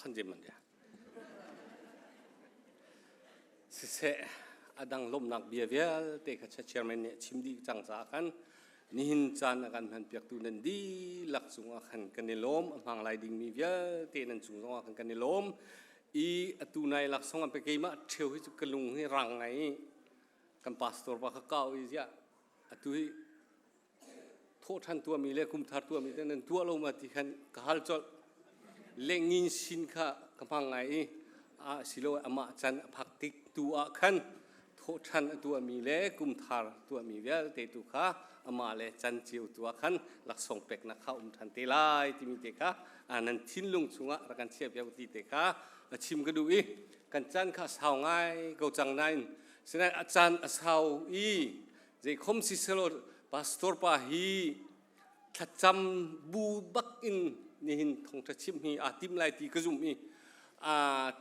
ขันเจมันเดียเสอดังลมนักเบียเวลเตะขัดเชียร์แมนเนี่ยชิมดีจังสากันนิหินจานอาการพันเปียกตูนันดีหลักสูงอาการกันในลมพังลายดิ่งมีเวลเตะนันสูงอาการกันในลมอีตูในหลักสองอันไปกี่มาเที่ยวให้จุกลุงให้รังไงกันพาสตอร์ปากเก่าอีจ้ะตูให้โทษทันตัวมีเล่คุมทัดตัวมีแต่นั้นตัวเรามาที่ขันกัลจอลเล่งินสินค้ากันพังไงสิโลอามาจันพักติกตัวขันโทษทันตัวมีเล่คุมทัดตัวมีเวลเตะตุข้าอามาเล่จันจิวตัวขันหลักส่งเป็กนักข้าทันเตลายที่มีเตะข้านั้นทิ้งลงสุงะรักันเชียบยาวตีเตะข้าชิมกระดูอีกันจันข้าสาวง่ายกูจังนั่นฉะนั้นอาจารย์สาวอีใจคมสิสโลพาสตอร์ปาฮีถ้าจำบูบักอินนี่หินทองทัชิมฮีติมไลตีกระจุมฮี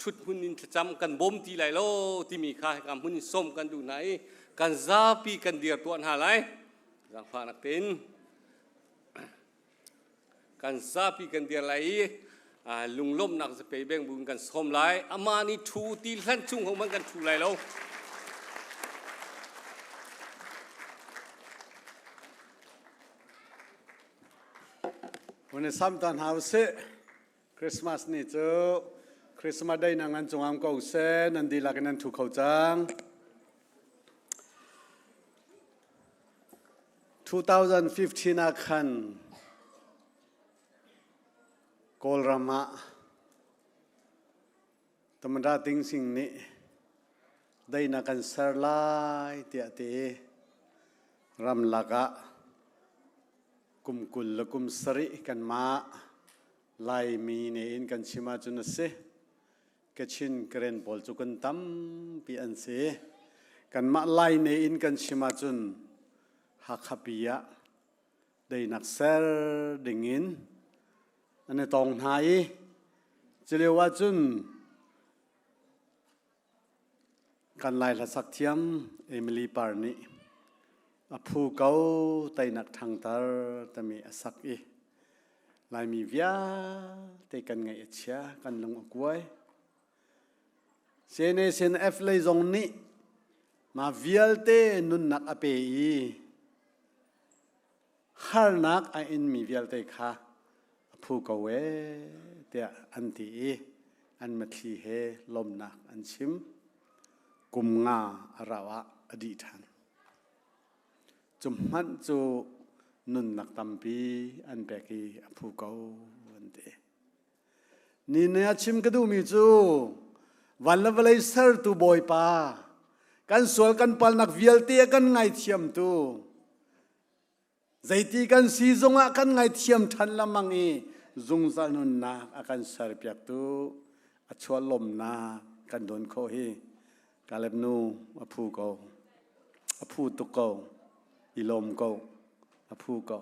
ชุดหุ่นนินถ้าจำกันบ่มตีไหลโลที่มีค่ากันหุ่นส้มกันดูไหนกันซาปีกันเดียร์ตัวหาไรรังฟ้านักเต้นกันซาปีกันเดียร์ไหลลุงล้มนักจะไปแบ่งบุญกันส้มไหลอามานี่ทูตีขั้นชุ่งของมันกันทูไหลโลวันนี้ซ้ำตอนหาเสคริสต์มาสนี่เจ้าคริสต์มาสได้นางอันจงอางกูเสนันดีลักนันถูกเขาจัง2015นักขันโกลรามาตมันราติงสิ่งนี้ได้นักันสลายเตียเตรำลักะกุมกุลและกุมสริกันมาลายมีเนอินกันชิมาจุนเสกชินเกรนบอลจุกันตั้มปีอันเสกันมาลายเนอินกันชิมาจุนฮักฮับปียะได้นักเซอร์ดิ่งอินอันนี้ตองไทยจะเรียกว่าจุนกันลายละสักเทียมเอมิลีปาร์นีผู้เก่าไตนักทางตาแต่มีสักอีลายมีวิาแต่กันไงเชียกันลงอกไว้เซนเซนเอฟเลยตรงนี้มาวิลเตนุนนักอเปยีฮาร์นักอินมีวิลเตค่ะผู้เก่าเวเตอันที่อันมัทลีเฮลมนักอันชิมกุมงาอราวะอดีตานจุมันจูนุนนักตัมปีอันเปกีผู้เก่าวันเดนี่เนี่ยชิมกระดูมีจูวันละเวลาเสิร์ตูบอยปากันสวลกันปัลนักวิลเตียกันไงเทียมตูใจตีกันซีจงอากันไงเทียมทันละมังอีจงซานุนนาอากันสารเปียกตูอชวลลมนากันโดนโคฮีกาเลบนูผู้เก่าผู้ตุกเก่าอิลมเก่าผู้เก่า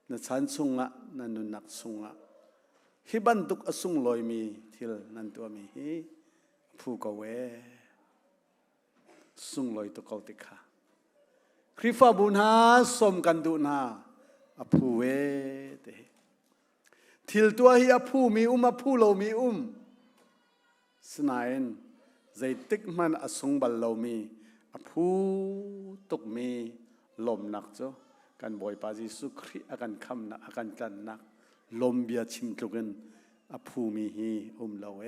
นั่นฉันสุงะนั่นนุนักสุงะฮิบันตุกอสุงลอยมีทิลนั่นตัวมีฮิผู้เก่าเวสุงลอยตุกเก่าติค่ะคริฟาบุญหาสมกันดูนาผู้เวเตทิลตัวฮิผู้มีผู้เรามีสนายนใจติกมันอสุงบัลเรามีผู้ตุกมีลมนักจ้ะกันบ่อยปาจิสุครีอากันคำนักอากันกันนักลมเบียชิมตุกันผู้มีฮีเราเอ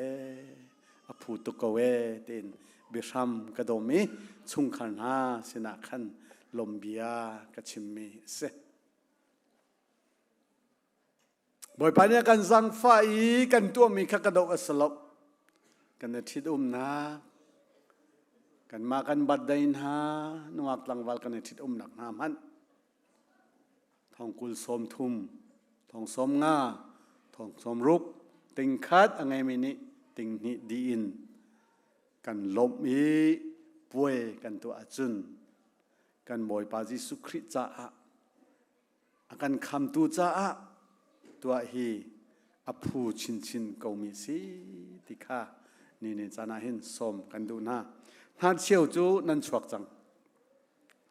ผู้ตุกเวเต็นบิชามกระดมีชุงขันหาสนาขันลมเบียกระชิมมีเสบ่อยปาเนี่ยกันสังไฟกันตัวมีขกระดกอสลบกันทิดนะกันมากันบัดได้นะนวักลังวัลกันทิดหนักน้ำมันทองกุลสมทุมทองสมงาทองสมรุกติงคัดอะไรไม่นี่ติงนี่ดีอินกันลบมีป่วยกันตัวอาจุนกันบ่อยปาจิสุคริจ้ากันคำตัวจ้าตัวฮีอภูชินก็มีสิติค่ะนี่จานาหินสมกันดูนะนาเชียวจูนั่นชวกจัง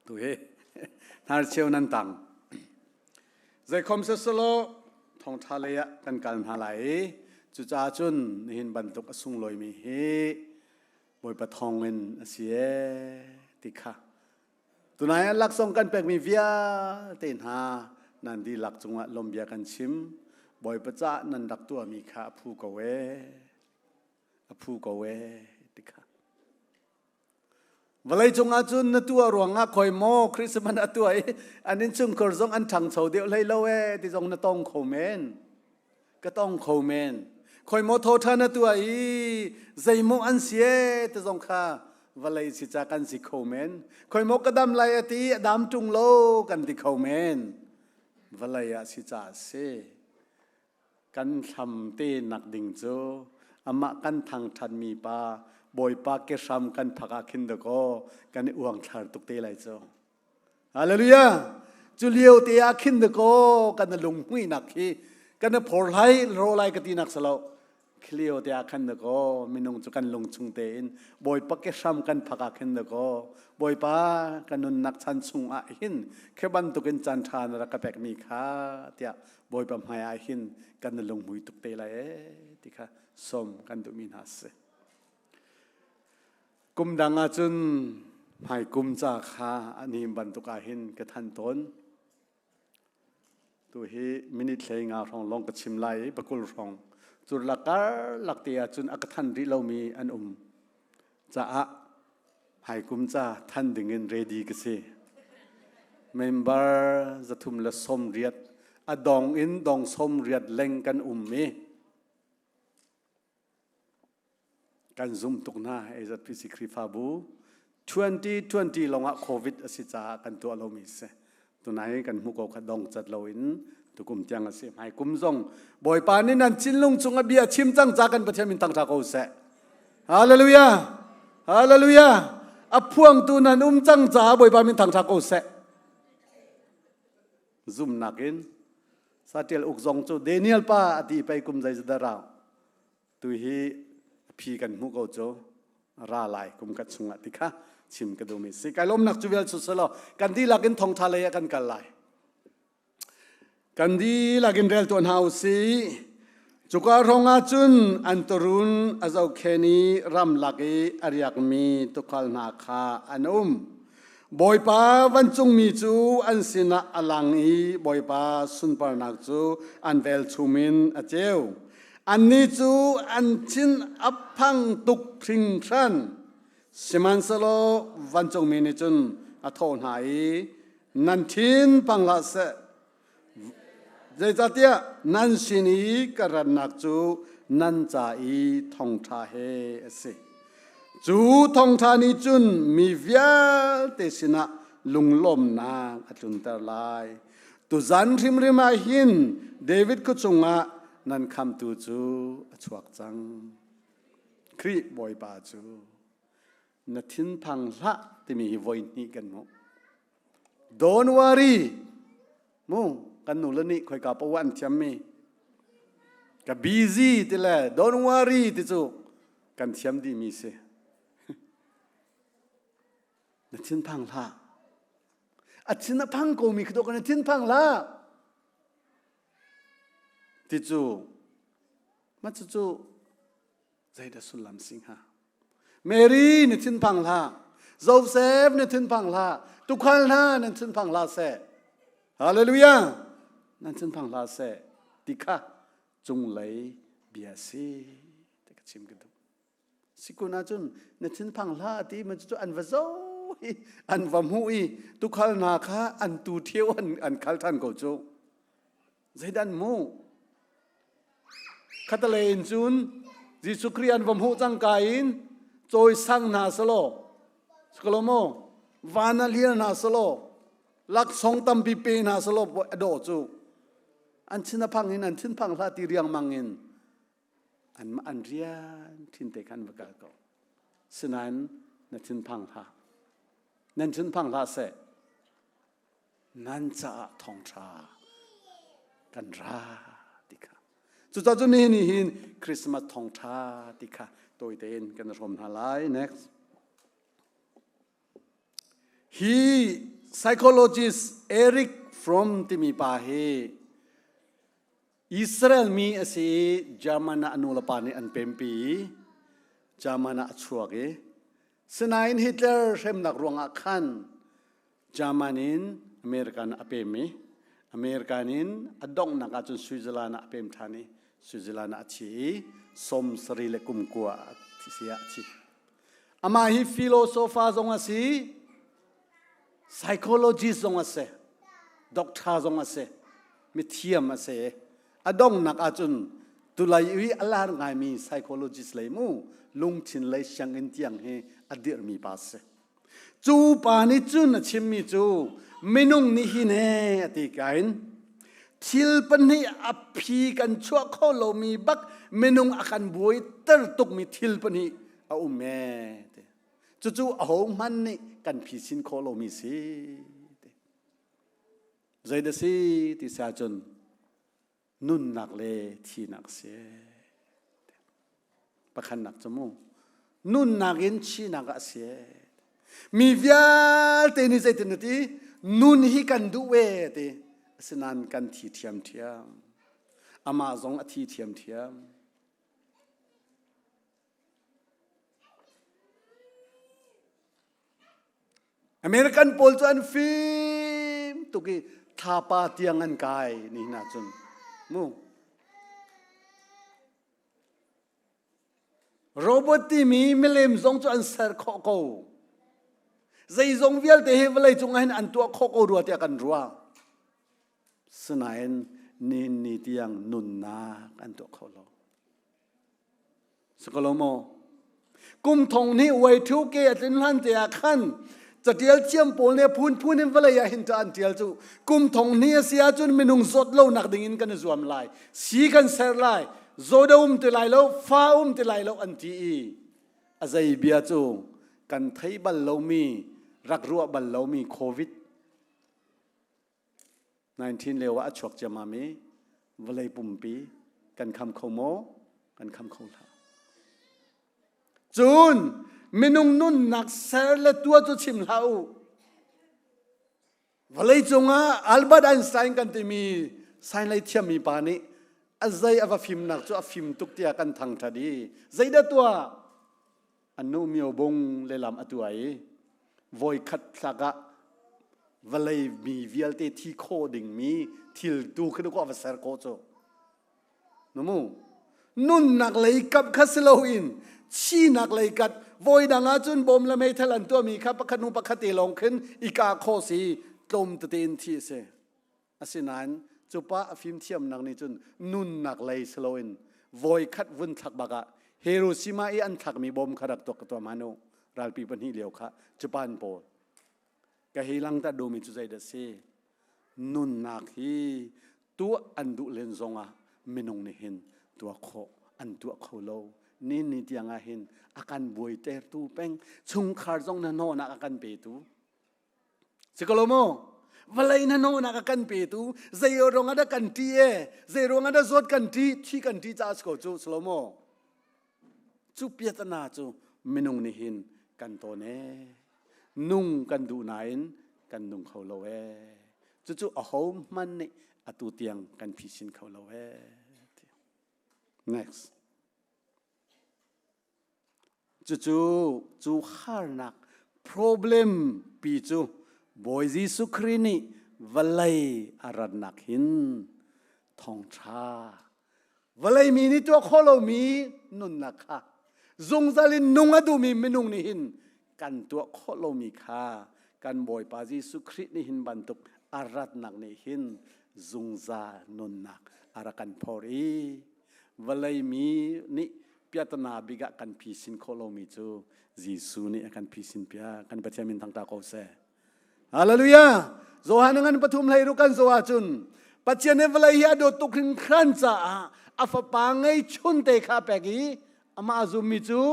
ตัวเฮนาเชียวนั่นตังใจคอมเสสโลทองทะเลกันกันหาไหล จุจ้าจุนหินบรรทุกสุงลอยมีเฮบอยปะทองเงินเสียติค่ะตัวนายลักส่งกันเป็กมีเวียเต็นหานันดีหลักจงะลมเบียกันชิมบอยประจ้านันดักตัวมีขาผู้กเวผู้กเวติค่ะวันเลยจงอาจุนนตัวรวงอ่ะคอยโมคริสต์มาสตัวอันนี้จุงกระซงอันทังเฉาเดียวเลยละเวที่จงนต้องโคเมนก็ต้องโคเมนคอยโมโททานตัวใจโมอันเสียที่จงข้าวันเลยสิจากกันสิโคเมนคอยโมกระดำไหลตีดำจุงโลกันที่โคเมนวันเลยสิจ่าเสกันทำตีนักดิ่งโจอามากันทางทันมีปาบอยปาเกชามกันพักขินดก็กันอวงชาตุกเตไลโจฮาเลลูยาจุเลียวเตียขินดก็กันลุงมุยนักฮีกันพอไลโรไลกตีนักสลาวคลียวเตียขันดก็มินงจุกันลุงชุงเตนบอยปาเกชามกันพักขินดก็บอยปากันนุนนักชันชุงอาหินแค่บันตุกินจันทานรักแปกมีขาเตียบอยปามหายอาหินกันลุงมุยตุกเตไลติค่ะสมกันตุมินัสกุมดังอาจุนให้กุมจากข้าอันนี้บรรทุกอาหินกระทันตนตัวฮีมินิทเลยงาของลงกระชิมไลปะกุลรองจุดลักการลักเตียจุนอักทันริเรามีอันจะอะให้กุมจ่าท่านดึงเงินเรดีกันสิเมมเบอร์จะทุ่มละสมเรียดอดองอินดองสมเรียดเล่งกันมีกันซุ่มตุกหน้าไอ้จัดพิสิคริฟาบู2020ลงอ่ะโควิดอสิจ้ากันตัวเรามีเสตัวไหนกันมุกเอาขดองจัดเราอินตุกุมจังอสิให้กุมซงบ่อยปานนี้นั่นชินลุงจงอเบียชิมจังจากกันประเทศมินตังจากเอาเสฮาเลลูยาฮาเลลูยาอพวงตัวนั้นจังจ้าบ่อยปานมินตังจากเอาเสซุ่มนักินสัตย์อุกซงจูเดนิเอลป้าอดีไปกุมใจจะดาราวตัวฮีพีกันมุกเอาโจราลายกุมกัดสุงติค่ะชิมกระดูมิสิกายลมนักจุเวลสุดสลอกันดีลักินทองทะเลกันกันลายกันดีลักินเรลตัวนหาวสีจุกรองอาจุนอันตรุนอาเจ้าเคนีรำลักีอาริยกมีตุกลนาคาอันบอยป้าวันจุงมีจูอันสินะอลังอีบอยป้าสุนปานักจูอันเวลชูมินอเจวอันนี้จูอันชินอับพังตุกพริงชันสิมันสโลวันจงมีนิจุนอัทอนหายนันทินปังลาเสใจจัตยานันสินีกระนักจูนันจ่าอีทองทาเฮสิจูทองทานิจุนมีเวียเตสินะลุงลมนาอัจุนเตอร์ไลตุจันริมริมาหินเดวิดกุจงะนั่นคำตูจูชวกจังครีบอยปาจูนัดทิ้งพังละที่มีวอยนี่กันมั้ง Don't worry มั้งกันนู่นละนี่คอยกับปวันจำมีกับ busy ที่แหละ Don't worry ที่จูกันจำดีมีเสนัดทิ้งพังละอัดทิ้งพังกูมีคือตัวกันนัดทิ้งพังละที่จูมาจูใจเดสุลัมสิงหาเมรีนี่ทิ้งพังละโจเซฟนี่ทิ้งพังละทุกคนนะนั่นทิ้งพังละเสฮาเลลูยานั่นทิ้งพังละเสติค่ะจงเลยเบียสีแต่ก็ชิมกันดูสิคุณอาจุนนั่นทิ้งพังละที่มันจะอันวะโซอันวะมุยทุกคนนะค่ะอันตูเที่ยวอันคัลทันกูจูใจดันมูขัดเลนจุนยิสุครีอันวมหูจังกายินโจยสังนาสโลสกลโมวานาเลียนาสโลลักสงตัมปีเปนาสโลอโดจูอันชินพังอินอันชินพังลาติเรียงมังอินอันเรียนทินเตกันวกาโกสนันนันชินพังลานันชินพังลาเสนันจะทองชากันราจุดจุดนี้นี่หินคริสต์มาสทองชาติค่ะตัวเองกันชมหาไล next he psychologist Eric from ที่มีป่าเฮ อิสราเอลมีอาศัยจามานะอนุลปานิอันเป็นปีจามานะชัวเกสนายฮิตเลอร์เริ่มนักรวงอักขันจามานินอเมริกันอเปมีอเมริกานินอดงนักอาจุนสวิตเซอร์แลนด์อเปมทานีสวิตเซอร์แลนด์ชีสมสรีเลกุมกัวที่เสียชีอามาฮิฟิโลโซฟาจงอาศัย psychologist จงอาศัย doctor จงอาศัยมิเทียมอาศัยอดงนักอาจุนตุลายวิอัลลาร์ไงมี psychologist เลยมูลุงชินเลยช่างอินเตียงเฮอดีร์มีปัสจูปานิจุนชิมมิจูมินุงนิฮินเฮอติกันทิลปันเฮอภิกันชั่วข้อโลมีบักมินุงอากันบวยเตอร์ตุกมีทิลปันเฮอาอุเมจู่ๆเอามันนี่กันพิสินข้อโลมีสิใจเดสิที่สาจนนุ่นนักเลที่นักเสียประคันนักจมูกนุ่นนักอินชีนักเสียมีวิญญเตนิเซตินตีนุ่นฮิกันดูเวติสนันกันที่เทียมเทียมอามาซงอธิเทียมเทียมอเมริกันโพลจวนฟิล์มตุกีทาปาเตียงอันกายนี่นะจุนมูโรบอทที่มีมิเลมซงจวนเซอร์โคโกใจซงเวียลเตเฮวเลยจงให้อันตัวโคโกรัวเตียกันรัวสนายนี่เตียงนุนนาอันตัวเขาโลสกลโมกุมทงนี่ไว้ทุกเกตลินลันเตียขันจะเดียลเชียมโปลเนี่ยพูนนี่เวลายาหินจานเดียลจูกุมทงนี่เสียจุนมินุงสดเล่านักดิ่งกันจวมลายสีกันเซอร์ลายโซดาติลายเล่าฟ้าติลายเล่าอันที่อาศัยเบียจูกันไทยบัลเล่ามีรักรัวบัลเล่ามีโควิด19เลวะชวกจะมามีเวลาปุ่มปีกันคำเขาโมกันคำเขาลาจูนมินุงนุ่นนักเซร์เลตัวจุชิมลาวเวลาจงอัลบัตไอน์สไตน์กันที่มีไซน์ไลท์ที่มีปานีอาศัยว่าฟิล์มนักจู่ฟิล์มตุกเตียกันทางทัดีใจเด็ดตัวอันนู้มีอบงเลลามอตัวไอ้วอยคัดสักเวลามีวิลเตที่โคดิ่งมีทิลดูขึ้นก็ว่าเซอร์โคโจนู้มูนุ่นนักเลยกับคัสโลอินชีนักเลยกัดวอยดังอาจุนบอมละไม่ทะลันตัวมีครับปะขนุปะคติลงขึ้นอีกาโคสีตมตะเตนที่เสอาศัยนั้นจุปะฟิล์มเทียมนักนี้จุนนุ่นนักเลยสโลอินวอยคัดวุ่นทักบักะเฮโรชิมาอันทักมีบอมขดักตัวมาโนรัลปีปันฮีเลียวค่ะจุปานโปกะฮิลังตาดูมีจุใจเดซีนุนนักฮีตัวอันดุเลนซงะมินงเนหินตัวโคอันตัวโคโลนี่ที่ยังเห็นอาการบวยเตอร์ตูเป็งชุงขาร์จงนันโนนักอาการเปตูสิกโลโมเวลานันโนนักอาการเปตูใจรองadaกันทีใจรองada zotกันทีที่กันทีจ้าสโกจูสโลโมจูเปียตนาจูมินงเนหินกันโตเนนุ่งกันดูนายกันนุ่งเขาโลเวจู่ๆเอามันนี่อตุเตียงกันพิชินเขาโลเว next จู่ๆจูขารนัก problem ปีจูบอยซิสุครีนี่เวลัยอารันนักหินทองชาเวลัยมีนี่ตัวโคโลมีนุนนักค่ะจงซาลินนุ่งอดูมีไม่นุ่งนี่หินกันตัวโคโลมีค่ากันบอยปาจิสุครินี่หินบันทุกอารัดนักนี่หินจุงซานุนนักอารักันพอรีเวลามีนี่พิจารณาบิกกันพิสินโคโลมีจูจิสูนี่กันพิสินพิจกันปัจจัยมินทางตาเขาเสฮาเลลูยาโซฮานังปฐุมไหรุกันโซอาจุนปัจจัยนี้เวลาฮิอาโดตุกรินครันจ้าอาฟปังไอชุนเตคาเปกีอามาซุมิจู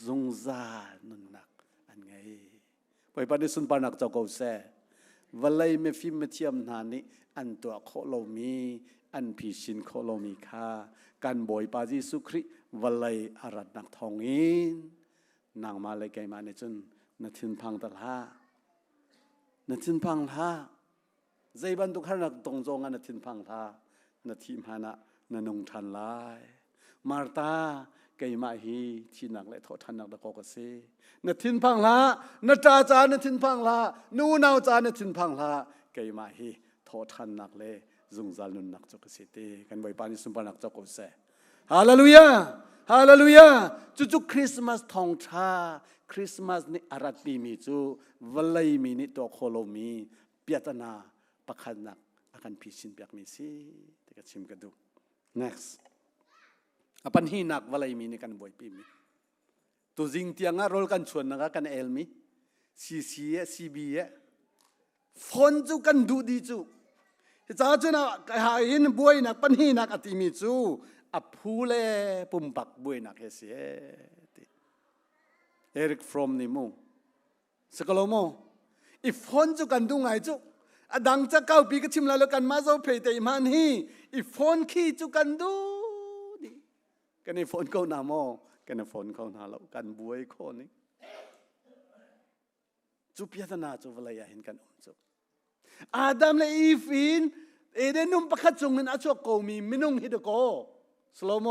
จุงซานุนนักอันไงไปปฏิสุนปานักเจ้าเขาเสเวลาไม่ฟิมเทียมนานี่อันตัวโคโลมีอันพิชินโคโลมีค่าการบอยปาจิสุคริเวลาอารัดนักทองอินนางมาเลยไกมาในจนนัทินพังตลานัทินพังท่าใจบันทุกขนักตรงจงนัทินพังท่า นาทีมหานะนนงทันลายมาร์ตาไกมาฮีที่นักและทอทันนักตะโกกเซนาทินพังละนาจาจานาทินพังละนูนาวจานาทินพังละไกมาฮีทอทันนักเลยซุงซาลุนนักจกเสตีกันไว้ปานิสุมปนักจกเสฮาเลลูยาฮาเลลูยาจุคริสต์มาสทองชาคริสต์มาสนี่อารัตปีมีจูวัลยมีนี่ตัวโคโลมีเปียตนาประคันนักakan pisin piak misi tiga sim kadu next apan hinak walai mi ni kan boy pi mi to jing tianga rol kan chuan naga kan elmi cc e cb e phone chu kan du di chu cha chuna ha in boy nak pan hinak ati mi chu a phule pumpak boy nak he se Eric from ni mo sakalomo if phone chu kan du ngai chuดังจะเก้าปีก็ชิมแล้วกันมาโซเพย์แต่มันฮีอีโฟนขี้จุกันดูดิกันในโฟนเขาหน้าโมกันในโฟนเขาหน้าเรากันบวยคนนี้จุพิจารณาจุเวลาเห็นกันจุอาดัมและอีฟินเอเดนนุ่มประคัดจงเงินอาชวกโกมีมินุงฮิดโกสโลโม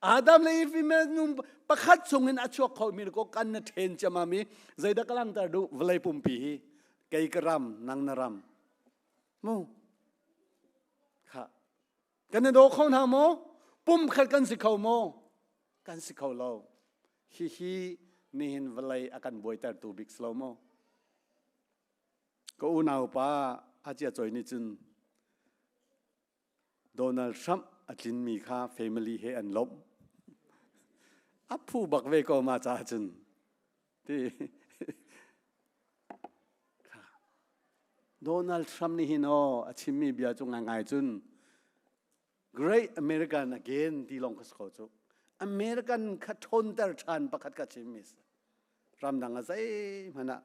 อาดัมและอีฟินนุ่มประคัดจงเงินอาชวกโกมีโกกันเทนจะมามีใจดักลังตาดูเวลาปุ่มปีไกกรำนางนรำมูค่ะกันในโดข้องทางโมปุ่มขัดกันสิเขาโมกันสิเขาเราฮีนี่เห็นเวลาอาการบวยแต่ตัวบิ๊กสโลโมก็อุณาอุปาอาจจะจอยนี่จุนโดนัลด์ทรัมป์อาจจะมีค่า family ให้อันลบอับผู้บักเวก็มาจ้าจุนที่โดนัลด์ทรัมป์นี่ฮิโนอาชิมีเบียจงง่ายจุน Great American again ที่ลงกสโคจุ American ขัดทนแต่ชันประคัดกัชิมิสรำดังอะไรมันนะ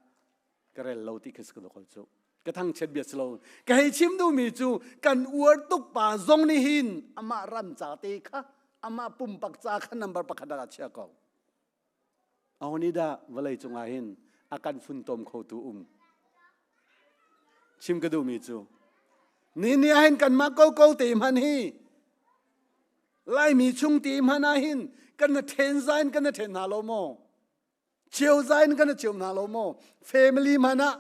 กระเรลเราที่กสโคจุกระทั่งเช็ดเบียสโลกให้ชิมดูมีจูกันอวดตุกป่าซงนี่หินอามารำจ่าเตค่ะอามาปุ่มปักจ่าขันนับประคัดกัเชียกเอานี่ดาเวลาจงอาหินอาการฝุ่นตมเขาตูชิมกระดูมีจูนี่เห็นกันมาเก้าตีมันฮีไล่มีชุงตีมันหินกันเทนไซน์กันเทนนาโลโมเชียวไซน์กันเชียวนาโลโมเฟมิลี่มันนะ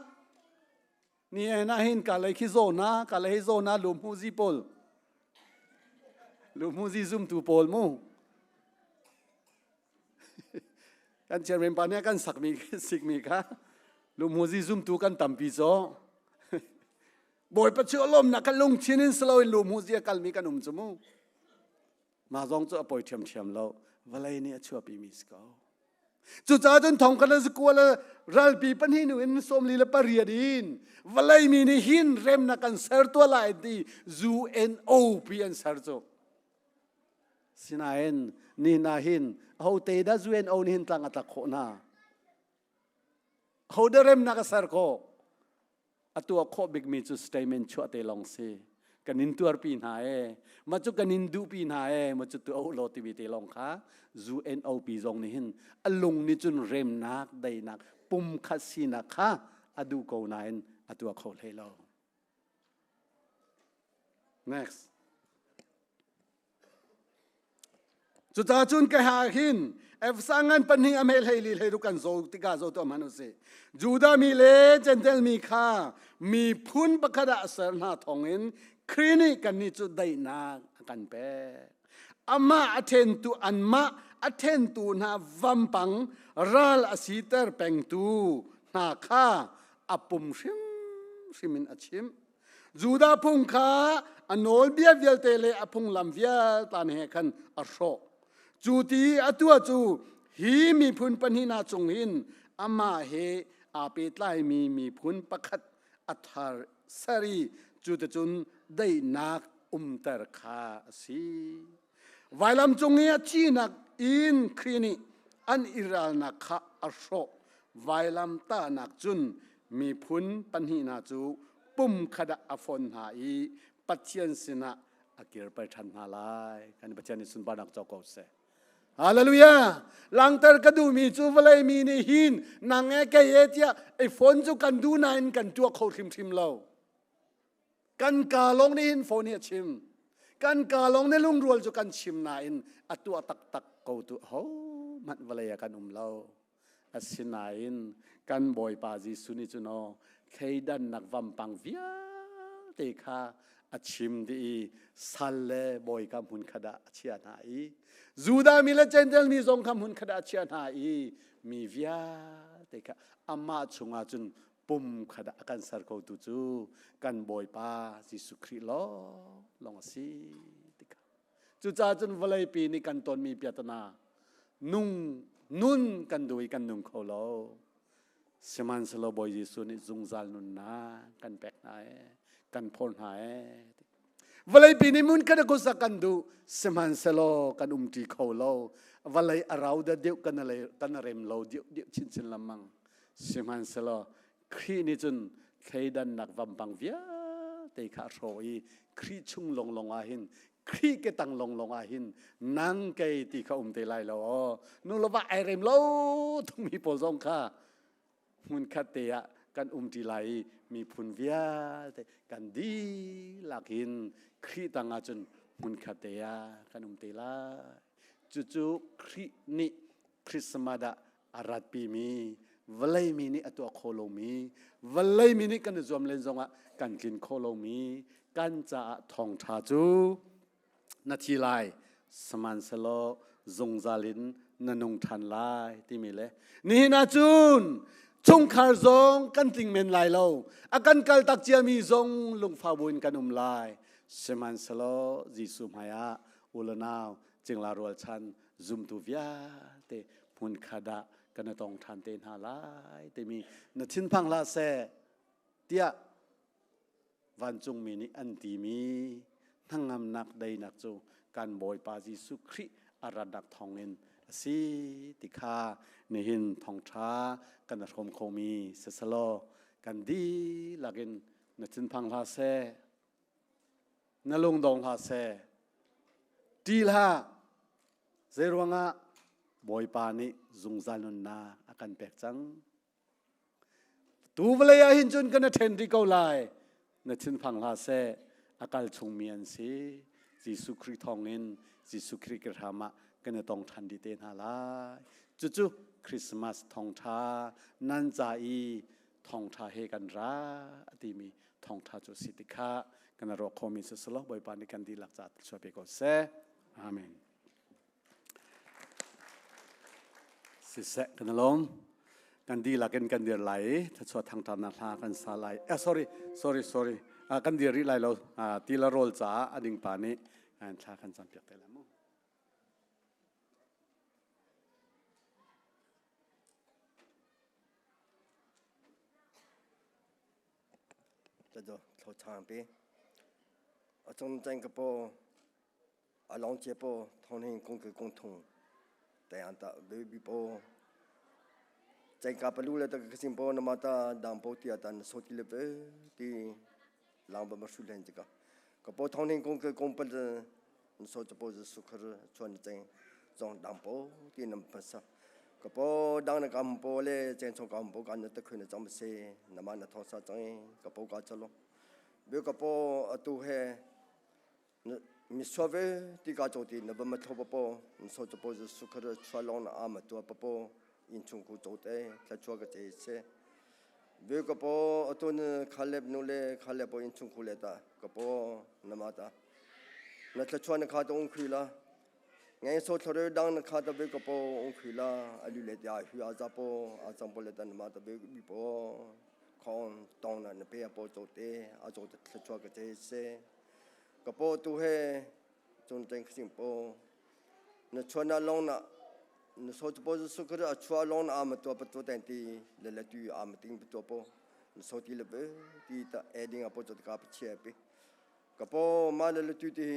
นี่นะหินกันเลยคิโซนะกันเลยโซนะลุมฮูซีโพลลุมฮูซีซุมตูโพลโมกันเชื่อเป็นปานนี้กันสักมีสิกมีค่ะลุมฮูซีซุมตูกันตั้มปีโซบอยประเชื่อลมนักกันลงชินินสโลอินลูมูเซียกันมีกันจมูมาจงจะปล่อยเทียมเราเวลานี้ชั่วปีมิสกาวจุดจ้าจนทองกันสกัวละรัลปีปันหินุอินสมลีละปริยดินเวลามีนี่หินเร็มนักกันเสิร์ตัวลายดีซูเอ็นโอพีเอ็นเสิร์โจสินาเอ็นนี่นาหินเอาเตด้าซูเอ็นโอนี่หินตั้งอัตโคนาเอาเดเร็มนักเสิร์โคอตัวข้อบิกมีจุดสเตย์เมนชัวเตลองเซกันนินตัวปีนหายมาจุกันนินดูปีนหายมาจุตัวเอาโลติวิเตลองค่ะซูเอ็นโอปีจงนี่หินอลงนี่จุนเร็มนักได้นักปุ่มคัสซีนักค่ะอดูโกนายนอตัวข้อเลโล next จุดจุนแกหาหินเอฟสังกันปัญหาเมลให้ลีให้ดูกันโซติกาโซตัวมนุษย์จูดามีเลเจนเทลมีค่ามีพุนประคดาเสนาทองอินครีนิกันนี่จุดได้นากันเปอามาอเทนตูอันมาอเทนตูนาวัมปังรัลอสิเตอร์เปงตูนาค่าอปุมชิมินอชิมจูดาพุงค่าอนโนลเบียเวลเตเลอพุงลำเวียตานเฮคันอโศจูตีอตัวจูฮีมีพุนปัญหินาจงหินอามาเฮอาเปตไลมีพุนประคัดอัฐารสรีจูตจุนได้นักเตอร์คาสีไวลำจงเฮียชีนักอินครีนิอันอิรานักข้าอโศไวลำตานักจุนมีพุนปัญหินาจูปุ่มขดาอฟอนหายปัจเจียนสินะอากิรไปทันหาลายกันปัจเจียนสุนบานักเจ้าเกษฮาเลลูยาหลังเตอร์กดูมีจูเวลมีในหินนางแกเอเจียไอฝนจูกันดูนายกันตัวเขาทิมเรากันกาลงในหินฝนเนี่ยชิม กันกาลงในลุงรัวจุกันชิมนาอินอตัวตักตักกูตุโหมันวเลยกันเราอัศนาอินกันบอยปาจิสุนิจุนอเคยดันนักวัมปังวิอาเตคาอัชิมดีสัลเลบอยคำหุนขดาเชียนาอีจูดามิเลเจนเดลมีทรงคำหุนขดาเชียนาอีมีวิอาเตคาอามาชุงอาจุนปุ่มขดากันสารกูตุจูกันบอยปาจิสุคริโลลองสิติกาจุจ้าจุนวลัยปีนี่กันตนมีเปียตนานุ่นกันดุยกันนุ่งเขาโลสมันสโลบอยจิสุนี่จุงซาลนุนนากันแปกนายกันพลหายวลัยปีนี่มุนกันกุศกันดูสมันสโลกันตีเขาโลวลัยอาราวเดียวกันอะไรกันเร็มโลเดียวชินละมังสมันสโลครีนี่จุนเคยดันนักวัมปังเวียเตะขาโรยครีชุงลงอาหินครีเกตังลงอาหินนังเกยตีเขาเตะไลโลนูลว่าไอเร็มโลต้องมีโพซองค่ะมุนคัดเตะกันตีไลมีพุนเวียกันดีหลักหินครีตังอาจุนมุนคัดเตะกันเตะไลจู่ครีนี่คริสต์มาสอารัดปีมีวลัยมินิอตัวโคโลมีวลัยมินิกันจอมเลนซงะกันกินโคโลมีกันจะทองชาจูนาทีไลสมันสโลซงซาลินนันงทันไลที่มีเลยนี่นาจูนชงคาร์ซงกันติงเมนไลโลอากันกัลตักเจียมีซงลุงฟาบุนกันไลสมันสโลจิสุมายาอุลนาวจึงลารวลชันซุมตูวิอาเตพุนคาดากันตองทันเตนหาลายแต่มีนทินพังลาเซเตียวันจงมีนี่อันตีมีทั้งงำนักได้นักจูการบอยปาจิสุคริอารัดักทองเงินสีติคาในหินทองช้ากันรมโคมีเสสโลกันดีลักินนทินพังลาเซนลงดองลาเซดีลาเซรวงะบอยปานิซุงซาลุนนาอากันแปกจังตูเวลยาหินจุนกันเทนที่เกาไลนทินพังลาเซอากาลชงเมียนสีจิสุคริทองเงินจิสุคริกระธรรมะกันตองทันดีเตนหาลายจู่คริสต์มาสทองชานันจาอีทองชาเฮกันราตีมีทองชาจุสิติกากันรอคอมิสสโลบอยปานิกันดีหลักจัดช่วยไปก็เซอาเมนสิเสกกันลงกันดีละกันเดือดไหลถ้าชดทางตามนาคากันสาไลsorry กันเดือดริไหลเราตีละโรลจ้าอดิ่งป่านี้กันชากันจำเปียกไปแล้วมั้งจะดูเขาทางไปจงใจกับโปลองเจ็บโปทองเฮงคงคือกงทงแต่อันตะเบบีโปใจกับปลูเลตกสิมโปนมาตาดังโปที่อันสุดที่เลเบที่ลางบมาสุเลนจิกะกับโปทองเฮงคงคือกงเปิลสุดจะโปจะสุขชวนใจจงดังโปที่นำภาษากับโปดังนักำโปเลเจนชงกำโปกันนัตคืนจำเสนำมันทองสะใจกับโปกัจจลเบกับโปตัวเฮมิสวเวที่กาจตีนบัมทบปอสจปจะสุขรชวลอนอามาตัวปปอินชุงกุโจเตจะชัวกเจเซเบกับปอตัวนึขลับนุเลขลับปอินชุงกุเลตากับปอนมาตานัทชวนขาตองคุยละไงโซทเรดังนักขาตเบกับปองคุยละอลิเลตยาหุอาซาปออาซัมปเลตันมาตาเบบิปอคอนตองนันเปียปอโจเตอาโจจะชัวกเจเซกับโปตัวเฮจนใจสิ่งโปนชวนลงนะนสดโปสุขระชวนลงอามาตัวปัจจุบันที่เลเลตุอามาติ้งปัจจุบันนสดที่เลเบที่ตาเอดิ้งอาปัจจุบันกับเชียบกับโปมาเลเลตุที่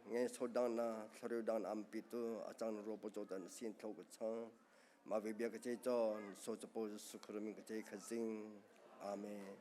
ไงสดดังนะสรุดังอามปิตุอาจารย์รูปปัจจุบันสิ่งเท่ากับช่างมาเบียกเจจอนสดโปสุขระมิกเจขจิงอาเมน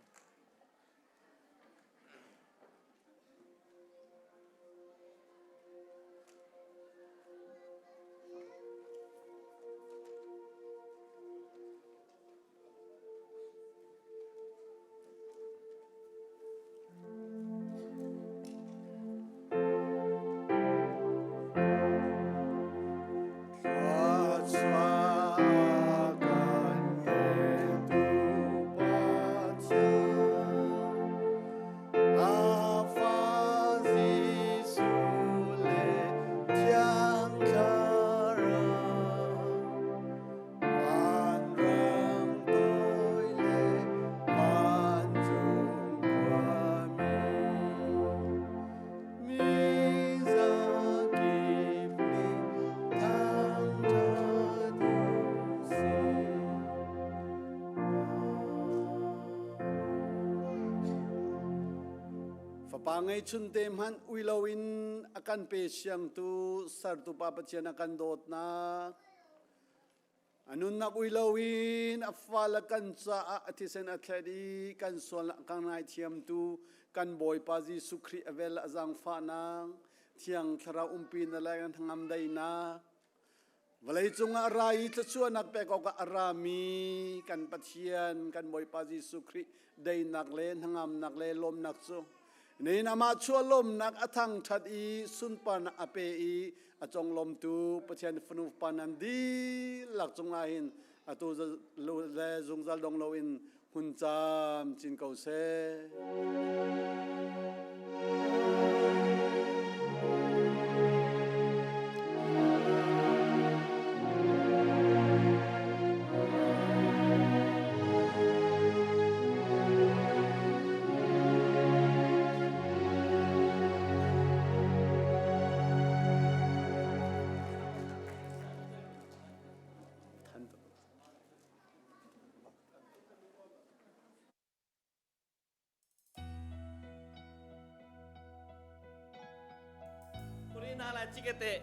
ปางไงชุนเต็มหันอุยลาวินอาการเปเชียงตูสารตุปาปเชียนอาการโดดนักอนุนักอุยลาวินอัฟาลกันจ้าอธิเซนอัตเลดีกันส่วนกันนายเทียมตูกันบอยปาจิสุครีเวลจังฟานังเทียงคราอุมปีนอะไรกันทั้งอันใดนะเวลาจุงอะไรจะชวนนักเปกอกอารามีกันปะเทียนกันบอยปาจิสุครีได้นักเลนทั้งอันนักเลลมนักโซนี่นามาชัวลมนักอทังทัดอีสุนปานอเปอีอจงลมตูปะเทียนฟนุปานันดีหลักจงอาหินอตูจะเลจงจัลดงโลอินหุนจามจินเกาเซ これならチケテ